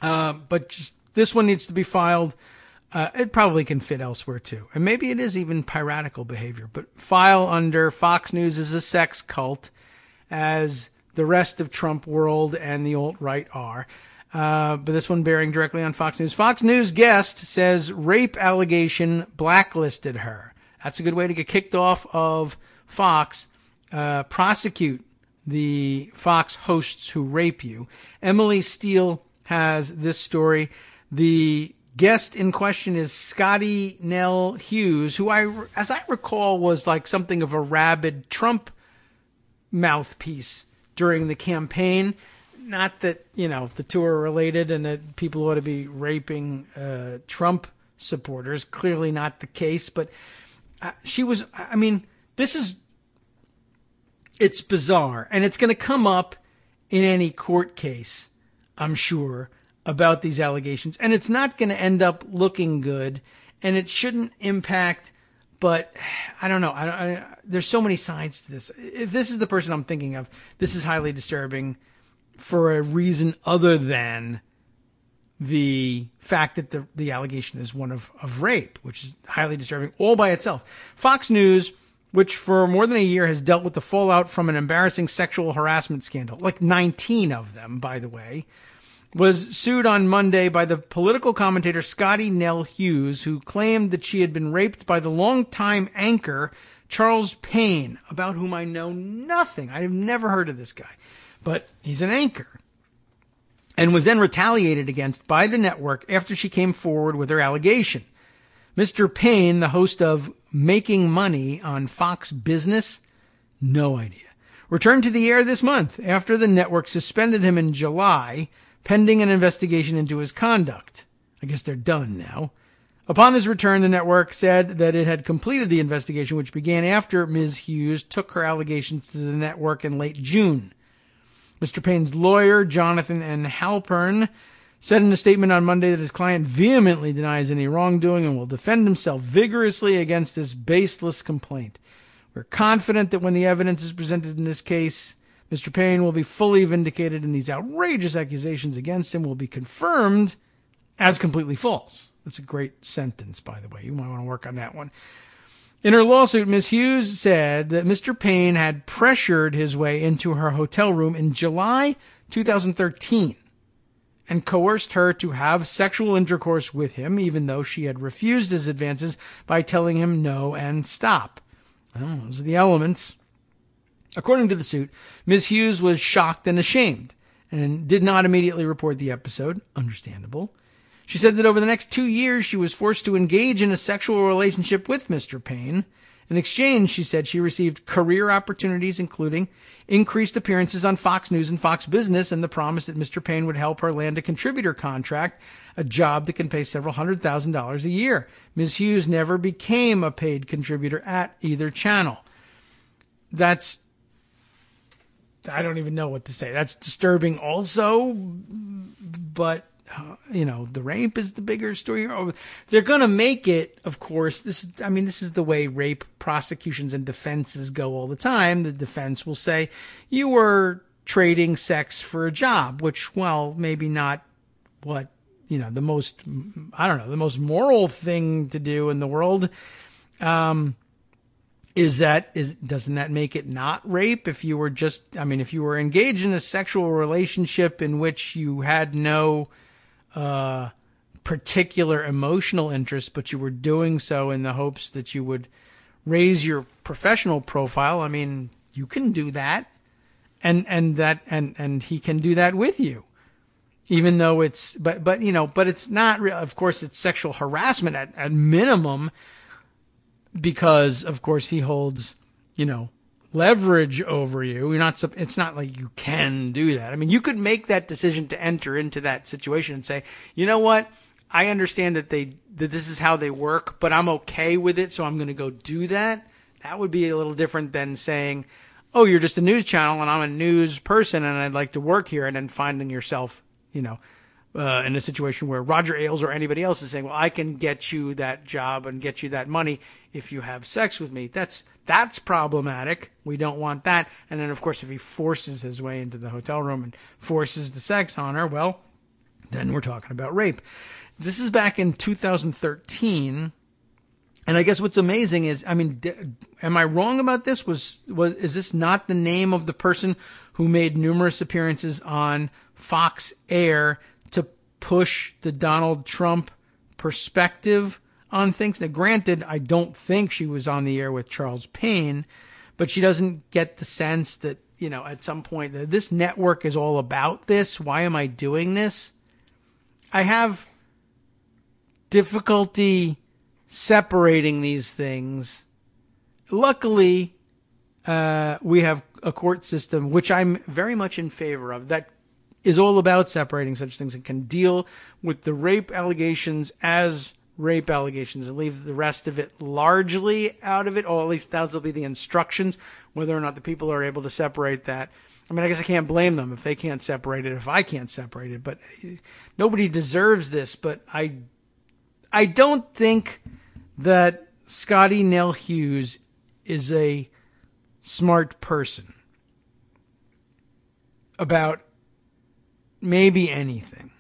but just, this one needs to be filed. It probably can fit elsewhere too. And maybe it is even piratical behavior, but file under Fox News is a sex cult, as the rest of Trump world and the alt-right are. But this one bearing directly on Fox News. Fox News guest says rape allegation blacklisted her. That's a good way to get kicked off of Fox. Prosecute the Fox hosts who rape you. Emily Steele has this story. The guest in question is Scotty Nell Hughes, who as I recall, was like something of a rabid Trump mouthpiece during the campaign. Not that, the two are related and that people ought to be raping Trump supporters. Clearly not the case, but she was, it's bizarre. And it's going to come up in any court case, I'm sure, about these allegations. And it's not going to end up looking good. And it shouldn't impact, but I don't know. There's so many sides to this. If this is the person I'm thinking of, this is highly disturbing for a reason other than the fact that the allegation is one of rape, which is highly disturbing all by itself. Fox News, which for more than a year has dealt with the fallout from an embarrassing sexual harassment scandal, like 19 of them, by the way, was sued on Monday by the political commentator Scotty Nell Hughes, who claimed that she had been raped by the longtime anchor Charles Payne, about whom I know nothing. I have never heard of this guy, but he's an anchor, and was then retaliated against by the network after she came forward with her allegation. Mr. Payne, the host of Making Money on Fox Business, no idea, returned to the air this month after the network suspended him in July, pending an investigation into his conduct. I guess they're done now. Upon his return, the network said that it had completed the investigation, which began after Ms. Hughes took her allegations to the network in late June. Mr. Payne's lawyer, Jonathan N. Halpern, said in a statement on Monday that his client vehemently denies any wrongdoing and will defend himself vigorously against this baseless complaint. We're confident that when the evidence is presented in this case, Mr. Payne will be fully vindicated and these outrageous accusations against him will be confirmed as completely false. That's a great sentence, by the way. You might want to work on that one. In her lawsuit, Ms. Hughes said that Mr. Payne had pressured his way into her hotel room in July 2013 and coerced her to have sexual intercourse with him, even though she had refused his advances by telling him no and stop. Well, those are the elements. According to the suit, Ms. Hughes was shocked and ashamed and did not immediately report the episode. Understandable. She said that over the next 2 years, she was forced to engage in a sexual relationship with Mr. Payne. In exchange, she said she received career opportunities, including increased appearances on Fox News and Fox Business, and the promise that Mr. Payne would help her land a contributor contract, a job that can pay several $100,000 a year. Ms. Hughes never became a paid contributor at either channel. I don't even know what to say. That's disturbing also, but the rape is the bigger story. They're going to make it, of course. This is the way rape prosecutions and defenses go all the time. The defense will say you were trading sex for a job, which, well, maybe not what, the most moral thing to do in the world. Doesn't that make it not rape? If you were if you were engaged in a sexual relationship in which you had no particular emotional interest, but you were doing so in the hopes that you would raise your professional profile, you can do that, and he can do that with you, even though it's but it's not real. Of course, it's sexual harassment at minimum, because of course he holds leverage over you. It's not like you can do that. You could make that decision to enter into that situation and say, you know what? I understand that this is how they work, but I'm okay with it, so I'm going to go do that. That would be a little different than saying, oh, you're just a news channel and I'm a news person and I'd like to work here, and then finding yourself, in a situation where Roger Ailes or anybody else is saying, well, I can get you that job and get you that money if you have sex with me. That's problematic. We don't want that. And then, of course, if he forces his way into the hotel room and forces the sex on her, well, then we're talking about rape. This is back in 2013. And I guess what's amazing is, am I wrong about this? Is this not the name of the person who made numerous appearances on Fox Air to push the Donald Trump perspective on things? Now, granted, I don't think she was on the air with Charles Payne, but she doesn't get the sense that, at some point, that this network is all about this. Why am I doing this? I have difficulty separating these things. Luckily, we have a court system, which I'm very much in favor of, that is all about separating such things and can deal with the rape allegations as rape allegations and leave the rest of it largely out of it, or at least those will be the instructions. Whether or not the people are able to separate that, I guess I can't blame them if they can't separate it, if I can't separate it, but nobody deserves this. But I don't think that Scotty Nell Hughes is a smart person about maybe anything,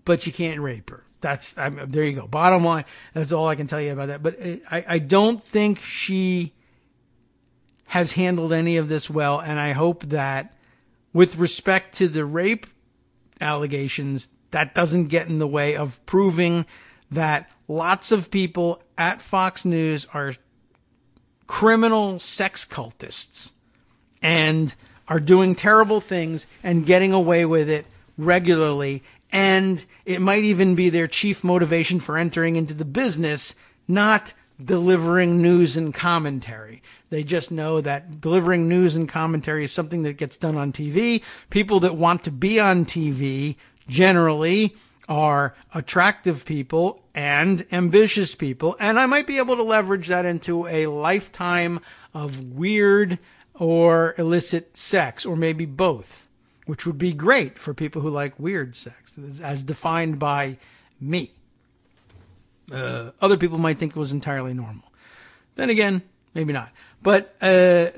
but you can't rape her. There you go. Bottom line, that's all I can tell you about that. But I don't think she has handled any of this well, and I hope that with respect to the rape allegations, that doesn't get in the way of proving that lots of people at Fox News are criminal sex cultists and are doing terrible things and getting away with it regularly. And it might even be their chief motivation for entering into the business, not delivering news and commentary. They just know that delivering news and commentary is something that gets done on TV. People that want to be on TV generally are attractive people and ambitious people. And I might be able to leverage that into a lifetime of weird or illicit sex, or maybe both, which would be great for people who like weird sex, as defined by me. Other people might think it was entirely normal. Then again, maybe not. But I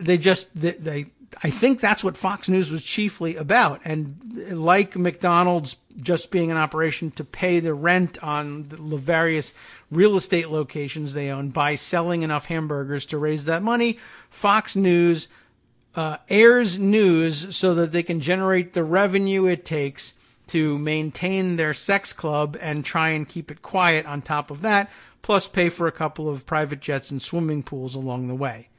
think that's what Fox News was chiefly about. And like McDonald's just being an operation to pay the rent on the various real estate locations they own by selling enough hamburgers to raise that money, Fox News airs news so that they can generate the revenue it takes to maintain their sex club and try and keep it quiet on top of that, plus pay for a couple of private jets and swimming pools along the way.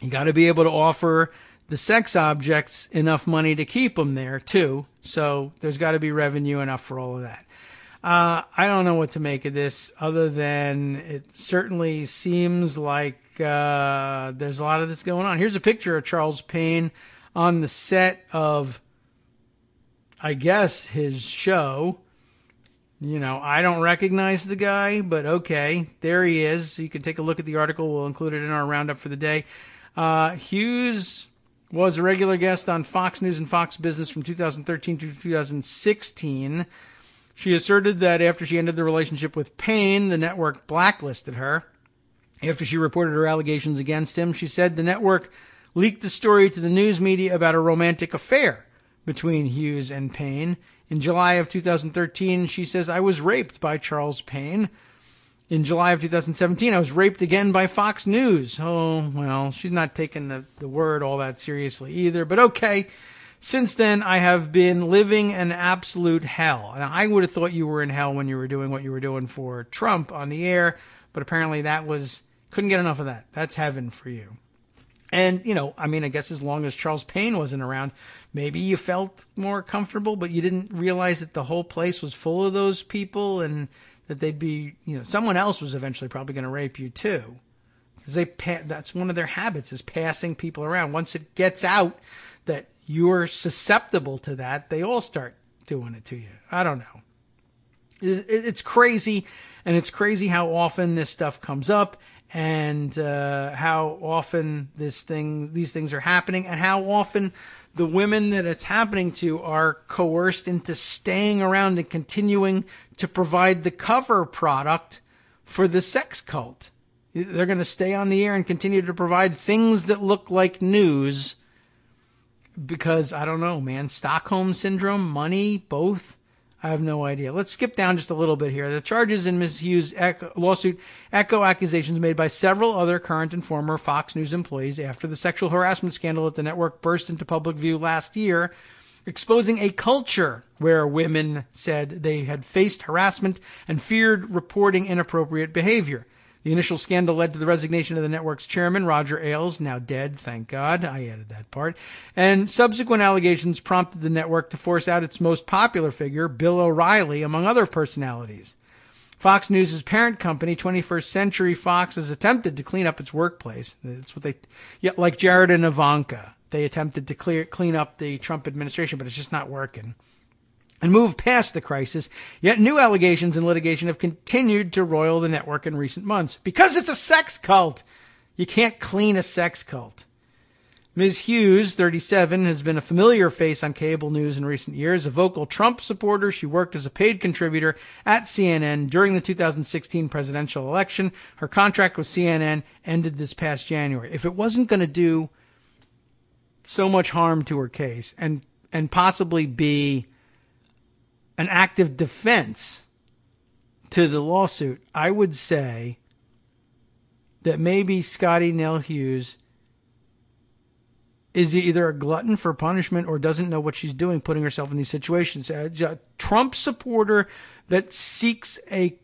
You got to be able to offer the sex objects enough money to keep them there too. So there's got to be revenue enough for all of that. I don't know what to make of this other than it certainly seems like there's a lot of this going on. Here's a picture of Charles Payne on the set of, I guess, his show. You know, I don't recognize the guy, but okay, there he is. You can take a look at the article. We'll include it in our roundup for the day. Hughes was a regular guest on Fox News and Fox Business from 2013 to 2016. She asserted that after she ended the relationship with Payne, the network blacklisted her. After she reported her allegations against him, she said the network leaked the story to the news media about a romantic affair between Hughes and Payne. In July of 2013, she says, I was raped by Charles Payne. In July of 2017, I was raped again by Fox News. Oh, well, she's not taking the word all that seriously either, but okay. Since then, I have been living an absolute hell. And I would have thought you were in hell when you were doing what you were doing for Trump on the air, but apparently couldn't get enough of that. That's heaven for you. And, you know, I mean, I guess as long as Charles Payne wasn't around, maybe you felt more comfortable, but you didn't realize that the whole place was full of those people and that they'd be, you know, someone else was eventually probably going to rape you too. Because that's one of their habits, is passing people around. Once it gets out that you're susceptible to that, they all start doing it to you. I don't know. It's crazy, and it's crazy how often this stuff comes up, and how often these things are happening, and how often the women that it's happening to are coerced into staying around and continuing to provide the cover product for the sex cult. They're going to stay on the air and continue to provide things that look like news because, I don't know, man, Stockholm Syndrome, money, both. I have no idea. Let's skip down just a little bit here. The charges in Ms. Hughes' lawsuit echo accusations made by several other current and former Fox News employees after the sexual harassment scandal at the network burst into public view last year, exposing a culture where women said they had faced harassment and feared reporting inappropriate behavior. The initial scandal led to the resignation of the network's chairman, Roger Ailes, now dead, thank God. I added that part. And subsequent allegations prompted the network to force out its most popular figure, Bill O'Reilly, among other personalities. Fox News' parent company, 21st Century Fox, has attempted to clean up its workplace. That's what like Jared and Ivanka. They attempted to clean up the Trump administration, but it's just not working. And move past the crisis, yet new allegations and litigation have continued to roil the network in recent months. Because it's a sex cult! You can't clean a sex cult. Ms. Hughes, 37, has been a familiar face on cable news in recent years. A vocal Trump supporter, she worked as a paid contributor at CNN during the 2016 presidential election. Her contract with CNN ended this past January. If it wasn't going to do so much harm to her case and possibly be an active defense to the lawsuit, I would say that maybe Scotty Nell Hughes is either a glutton for punishment or doesn't know what she's doing, putting herself in these situations. A Trump supporter that seeks a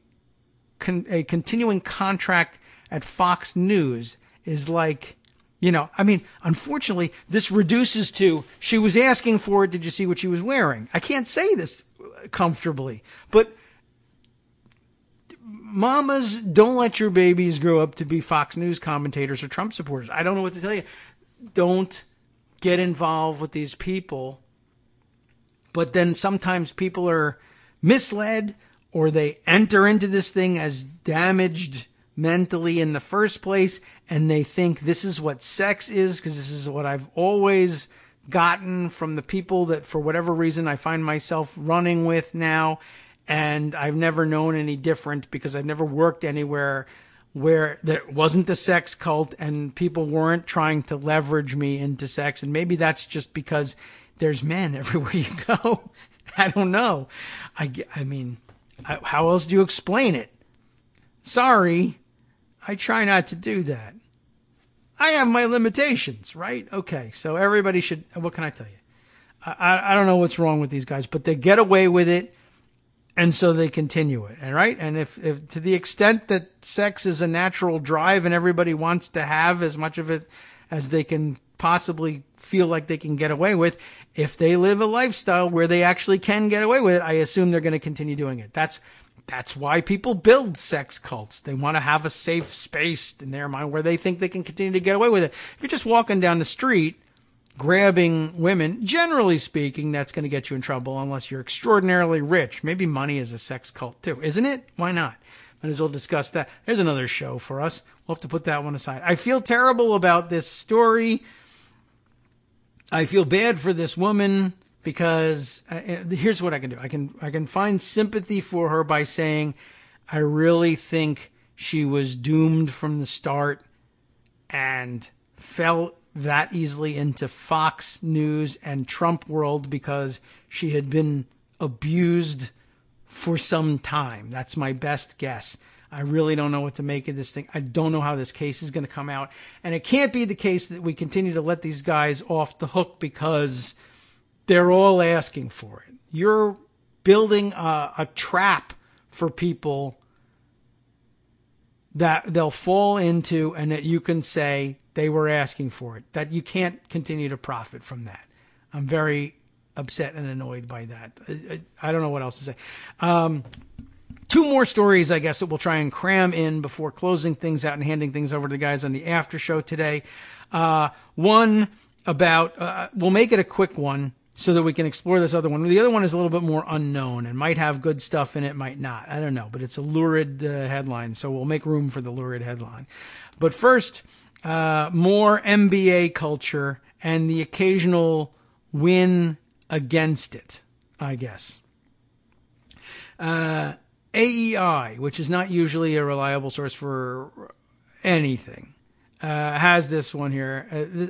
continuing contract at Fox News is like, unfortunately, this reduces to, she was asking for it, did you see what she was wearing? I can't say this comfortably, but mamas, don't let your babies grow up to be Fox News commentators or Trump supporters. I don't know what to tell you. Don't get involved with these people. But then sometimes people are misled, or they enter into this thing as damaged mentally in the first place, and they think this is what sex is, because this is what I've always gotten from the people that for whatever reason I find myself running with now. And I've never known any different because I've never worked anywhere where there wasn't a sex cult and people weren't trying to leverage me into sex. And maybe that's just because there's men everywhere you go. I don't know. I mean, how else do you explain it? Sorry, I try not to do that. I have my limitations, right? Okay, so everybody should, what can I tell you? I don't know what's wrong with these guys, but they get away with it. And so they continue it, all right? And if to the extent that sex is a natural drive and everybody wants to have as much of it as they can possibly feel like they can get away with, if they live a lifestyle where they actually can get away with it, I assume they're going to continue doing it. That's why people build sex cults. They want to have a safe space in their mind where they think they can continue to get away with it. If you're just walking down the street grabbing women, generally speaking, that's going to get you in trouble unless you're extraordinarily rich. Maybe money is a sex cult too, isn't it? Why not? Might as well discuss that. There's another show for us. We'll have to put that one aside. I feel terrible about this story. I feel bad for this woman because here's what I can do. I can find sympathy for her by saying I really think she was doomed from the start and fell that easily into Fox News and Trump world because she had been abused for some time. That's my best guess. I really don't know what to make of this thing. I don't know how this case is going to come out. And it can't be the case that we continue to let these guys off the hook because they're all asking for it. You're building a trap for people that they'll fall into and that you can say they were asking for it, that you can't continue to profit from that. I'm very upset and annoyed by that. I don't know what else to say. Two more stories, I guess, that we'll try and cram in before closing things out and handing things over to the guys on the after show today. One about, we'll make it a quick one so that we can explore this other one. The other one is a little bit more unknown and might have good stuff in it, might not. I don't know, but it's a lurid headline, so we'll make room for the lurid headline. But first, more MBA culture and the occasional win against it, I guess. AEI, which is not usually a reliable source for anything, has this one here.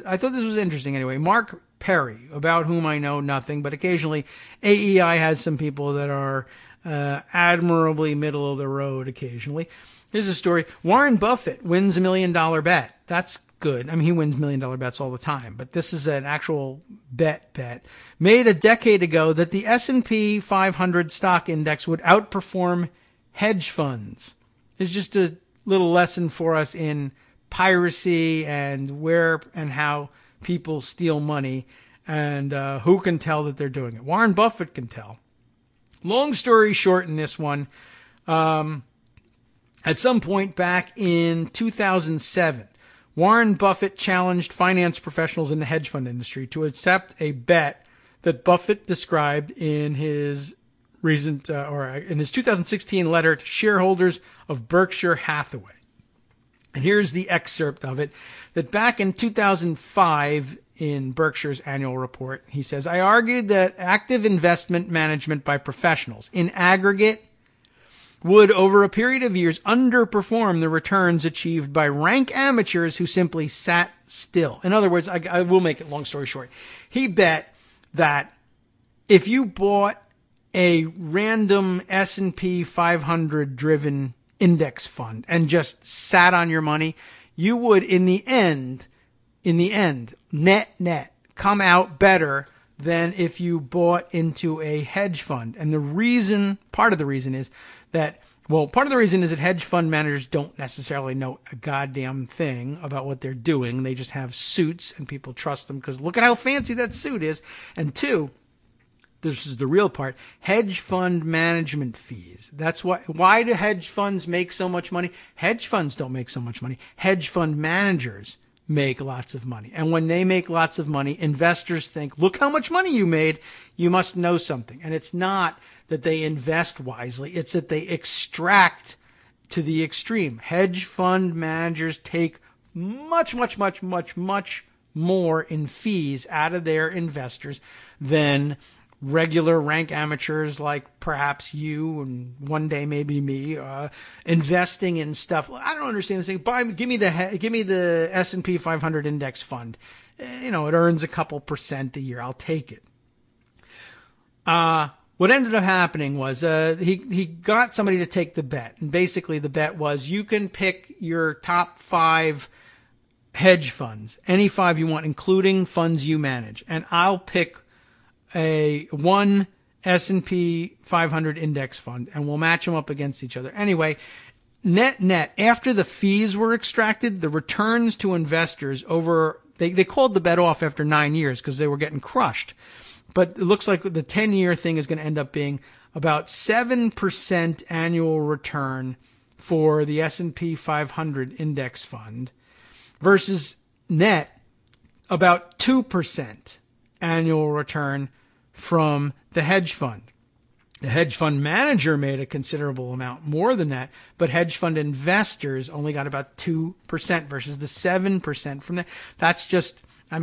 I thought this was interesting anyway. Mark Perry, about whom I know nothing, but occasionally AEI has some people that are admirably middle of the road occasionally. Here's a story. Warren Buffett wins $1 million bet. That's good. I mean, he wins $1 million bets all the time, but this is an actual bet made a decade ago that the S&P 500 stock index would outperform hedge funds. It's just a little lesson for us in piracy and where and how people steal money and who can tell that they're doing it. Warren Buffett can tell. Long story short in this one, at some point back in 2007, Warren Buffett challenged finance professionals in the hedge fund industry to accept a bet that Buffett described in his recent, in his 2016 letter to shareholders of Berkshire Hathaway. And here's the excerpt of it, that back in 2005, in Berkshire's annual report, he says, I argued that active investment management by professionals in aggregate would, over a period of years, underperform the returns achieved by rank amateurs who simply sat still. In other words, I will make it long story short. He bet that if you bought a random S&P 500 driven index fund and just sat on your money, you would, in the end, in the end, net, come out better than if you bought into a hedge fund. And part of the reason is that hedge fund managers don't necessarily know a goddamn thing about what they're doing. They just have suits and people trust them because look at how fancy that suit is. And two, this is the real part, hedge fund management fees. That's why do hedge funds make so much money? Hedge funds don't make so much money. Hedge fund managers make lots of money. And when they make lots of money, investors think, look how much money you made. You must know something. And it's not that they invest wisely. It's that they extract to the extreme. Hedge fund managers take much more in fees out of their investors than regular rank amateurs like perhaps you and one day maybe me, investing in stuff. I don't understand this thing. Give me the S&P 500 index fund. It earns a couple % a year. I'll take it. What ended up happening was he got somebody to take the bet. And basically the bet was you can pick your top 5 hedge funds, any 5 you want, including funds you manage. And I'll pick one S&P 500 index fund, and we'll match them up against each other. Anyway, net, after the fees were extracted, the returns to investors they called the bet off after 9 years because they were getting crushed. But it looks like the 10-year thing is going to end up being about 7% annual return for the S&P 500 index fund versus net about 2% annual return from the hedge fund. The hedge fund manager made a considerable amount more than that, but hedge fund investors only got about 2% versus the 7% from that. That's just, I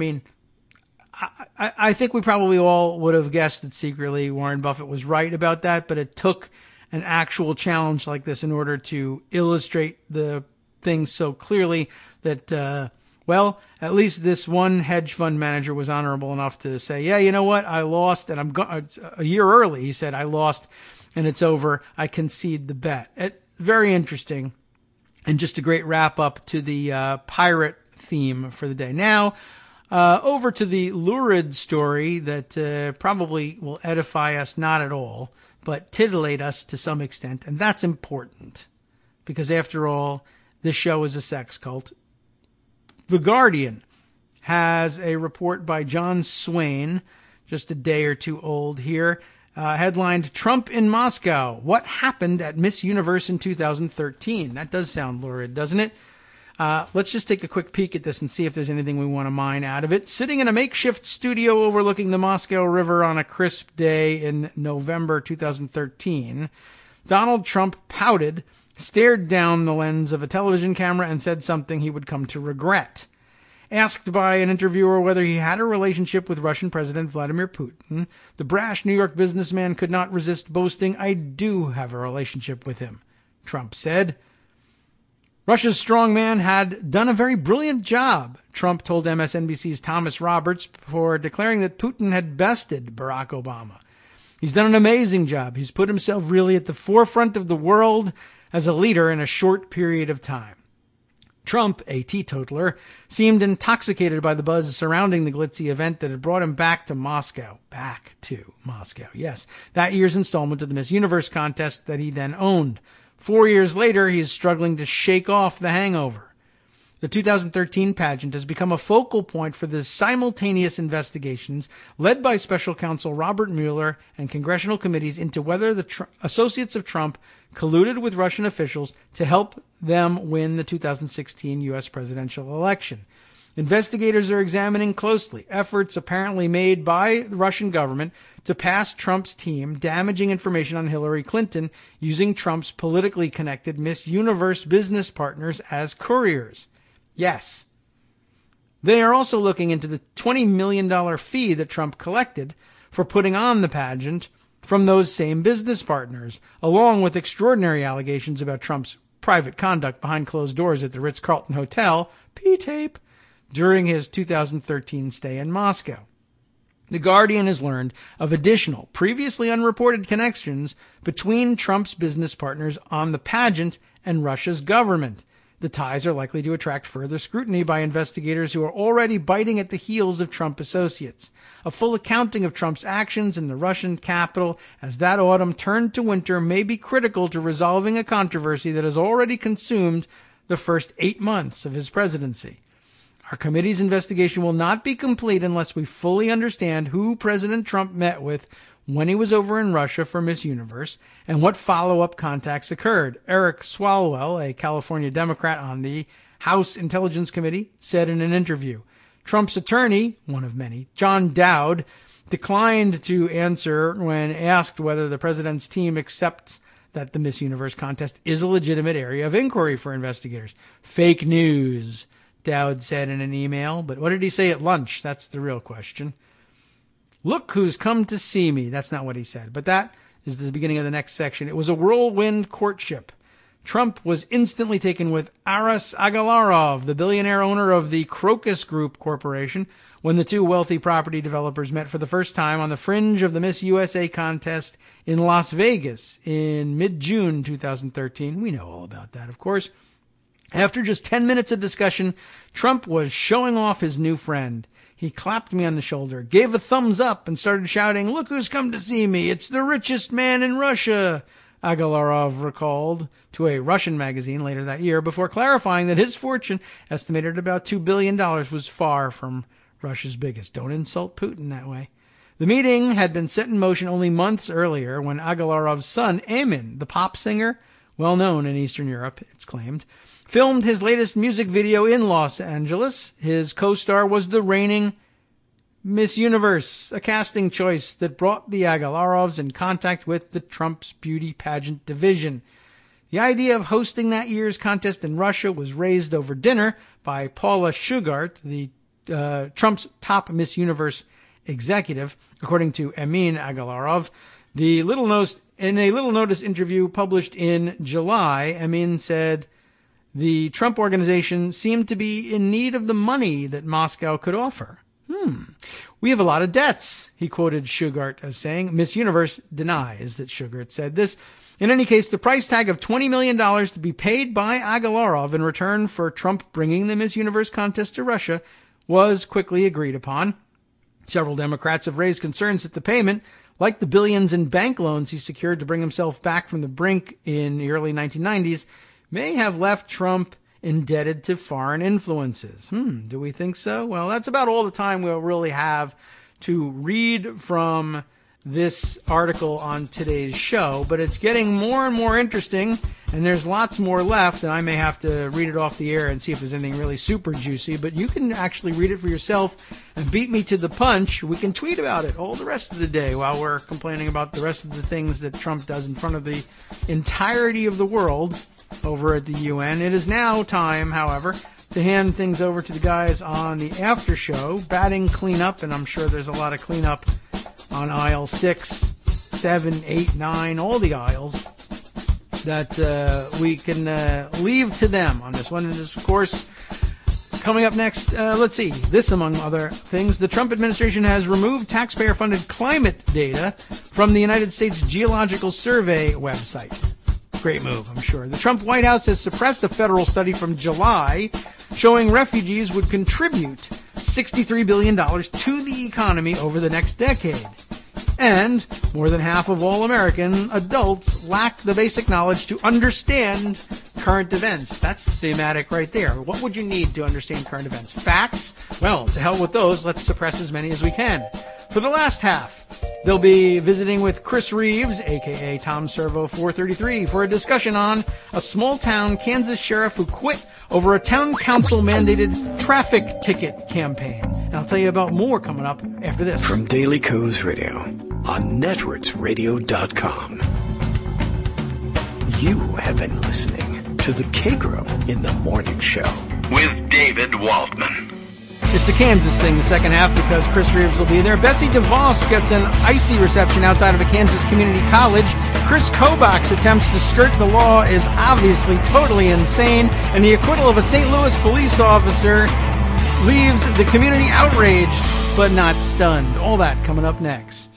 think we probably all would have guessed that secretly Warren Buffett was right about that, but it took an actual challenge like this in order to illustrate the things so clearly that, at least this one hedge fund manager was honorable enough to say, yeah, you know what? I lost and a year early. He said, I lost and it's over. I concede the bet. Very interesting. And just a great wrap up to the pirate theme for the day. Now, over to the lurid story that probably will edify us not at all, but titillate us to some extent. And that's important because after all, this show is a sex cult. The Guardian has a report by John Swain, just a day or two old here, headlined, Trump in Moscow. What happened at Miss Universe in 2013? That does sound lurid, doesn't it? Let's just take a quick peek at this and see if there's anything we want to mine out of it. Sitting in a makeshift studio overlooking the Moscow River on a crisp day in November 2013, Donald Trump pouted, stared down the lens of a television camera, and said something he would come to regret. Asked by an interviewer whether he had a relationship with Russian President Vladimir Putin, the brash New York businessman could not resist boasting, I do have a relationship with him, Trump said. Russia's strongman had done a very brilliant job, Trump told MSNBC's Thomas Roberts, for declaring that Putin had bested Barack Obama. He's done an amazing job. He's put himself really at the forefront of the world as a leader in a short period of time. Trump, a teetotaler, seemed intoxicated by the buzz surrounding the glitzy event that had brought him back to Moscow. Back to Moscow, yes. That year's installment of the Miss Universe contest that he then owned. 4 years later, he is struggling to shake off the hangover. The 2013 pageant has become a focal point for the simultaneous investigations led by special counsel Robert Mueller and congressional committees into whether the associates of Trump colluded with Russian officials to help them win the 2016 U.S. presidential election. Investigators are examining closely efforts apparently made by the Russian government to pass Trump's team damaging information on Hillary Clinton using Trump's politically connected Miss Universe business partners as couriers. Yes. They are also looking into the $20 million fee that Trump collected for putting on the pageant from those same business partners, along with extraordinary allegations about Trump's private conduct behind closed doors at the Ritz-Carlton Hotel, P-tape, during his 2013 stay in Moscow. The Guardian has learned of additional, previously unreported connections between Trump's business partners on the pageant and Russia's government. The ties are likely to attract further scrutiny by investigators who are already biting at the heels of Trump associates. A full accounting of Trump's actions in the Russian capital as that autumn turned to winter may be critical to resolving a controversy that has already consumed the first 8 months of his presidency. Our committee's investigation will not be complete unless we fully understand who President Trump met with when he was over in Russia for Miss Universe and what follow-up contacts occurred. Eric Swalwell, a California Democrat on the House Intelligence Committee, said in an interview. Trump's attorney, one of many, John Dowd, declined to answer when asked whether the president's team accepts that the Miss Universe contest is a legitimate area of inquiry for investigators. Fake news, Dowd said in an email. But what did he say at lunch? That's the real question. Look who's come to see me. That's not what he said. But that is the beginning of the next section. It was a whirlwind courtship. Trump was instantly taken with Aras Agalarov, the billionaire owner of the Crocus Group Corporation, when the two wealthy property developers met for the first time on the fringe of the Miss USA contest in Las Vegas in mid-June 2013. We know all about that, of course. After just 10 minutes of discussion, Trump was showing off his new friend. He clapped me on the shoulder, gave a thumbs up, and started shouting, "Look who's come to see me. It's the richest man in Russia," Agalarov recalled to a Russian magazine later that year, before clarifying that his fortune, estimated at about $2 billion, was far from Russia's biggest. Don't insult Putin that way. The meeting had been set in motion only months earlier when Agalarov's son, Emin, the pop singer, well known in Eastern Europe, it's claimed, filmed his latest music video in Los Angeles. His co-star was the reigning Miss Universe, a casting choice that brought the Agalarovs in contact with the Trump's beauty pageant division. The idea of hosting that year's contest in Russia was raised over dinner by Paula Shugart, the Trump's top Miss Universe executive, according to Emin Agalarov. In a little notice interview published in July, Emin said the Trump organization seemed to be in need of the money that Moscow could offer. We have a lot of debts, he quoted Shugart as saying. Miss Universe denies that Shugart said this. In any case, the price tag of $20 million to be paid by Agalarov in return for Trump bringing the Miss Universe contest to Russia was quickly agreed upon. Several Democrats have raised concerns that the payment, like the billions in bank loans he secured to bring himself back from the brink in the early 1990s, may have left Trump indebted to foreign influences. Do we think so? Well, that's about all the time we'll really have to read from this article on today's show, but it's getting more and more interesting, and there's lots more left, and I may have to read it off the air and see if there's anything really super juicy, but you can actually read it for yourself and beat me to the punch. We can tweet about it all the rest of the day while we're complaining about the rest of the things that Trump does in front of the entirety of the world over at the UN. It is now time, however, to hand things over to the guys on the after show, batting cleanup, and I'm sure there's a lot of cleanup on aisle 6, 7, 8, 9, all the aisles that we can leave to them on this one. And of course, coming up next, let's see, this among other things, the Trump administration has removed taxpayer-funded climate data from the United States Geological Survey website. Great move, I'm sure. The Trump White House has suppressed a federal study from July showing refugees would contribute $63 billion to the economy over the next decade. And more than half of all American adults lack the basic knowledge to understand current events. That's thematic right there. What would you need to understand current events? Facts? Well, to hell with those. Let's suppress as many as we can. For the last half, they'll be visiting with Chris Reeves, a.k.a. Tom Servo 433, for a discussion on a small-town Kansas sheriff who quit over a town council-mandated traffic ticket campaign. And I'll tell you about more coming up after this. From Daily Kos Radio on netrootsradio.com. You have been listening to the Kagro in the Morning Show with David Waldman. It's a Kansas thing, the second half, because Chris Reeves will be there. Betsy DeVos gets an icy reception outside of a Kansas community college. Chris Kobach's attempts to skirt the law is obviously totally insane, and the acquittal of a St. Louis police officer leaves the community outraged, but not stunned. All that coming up next.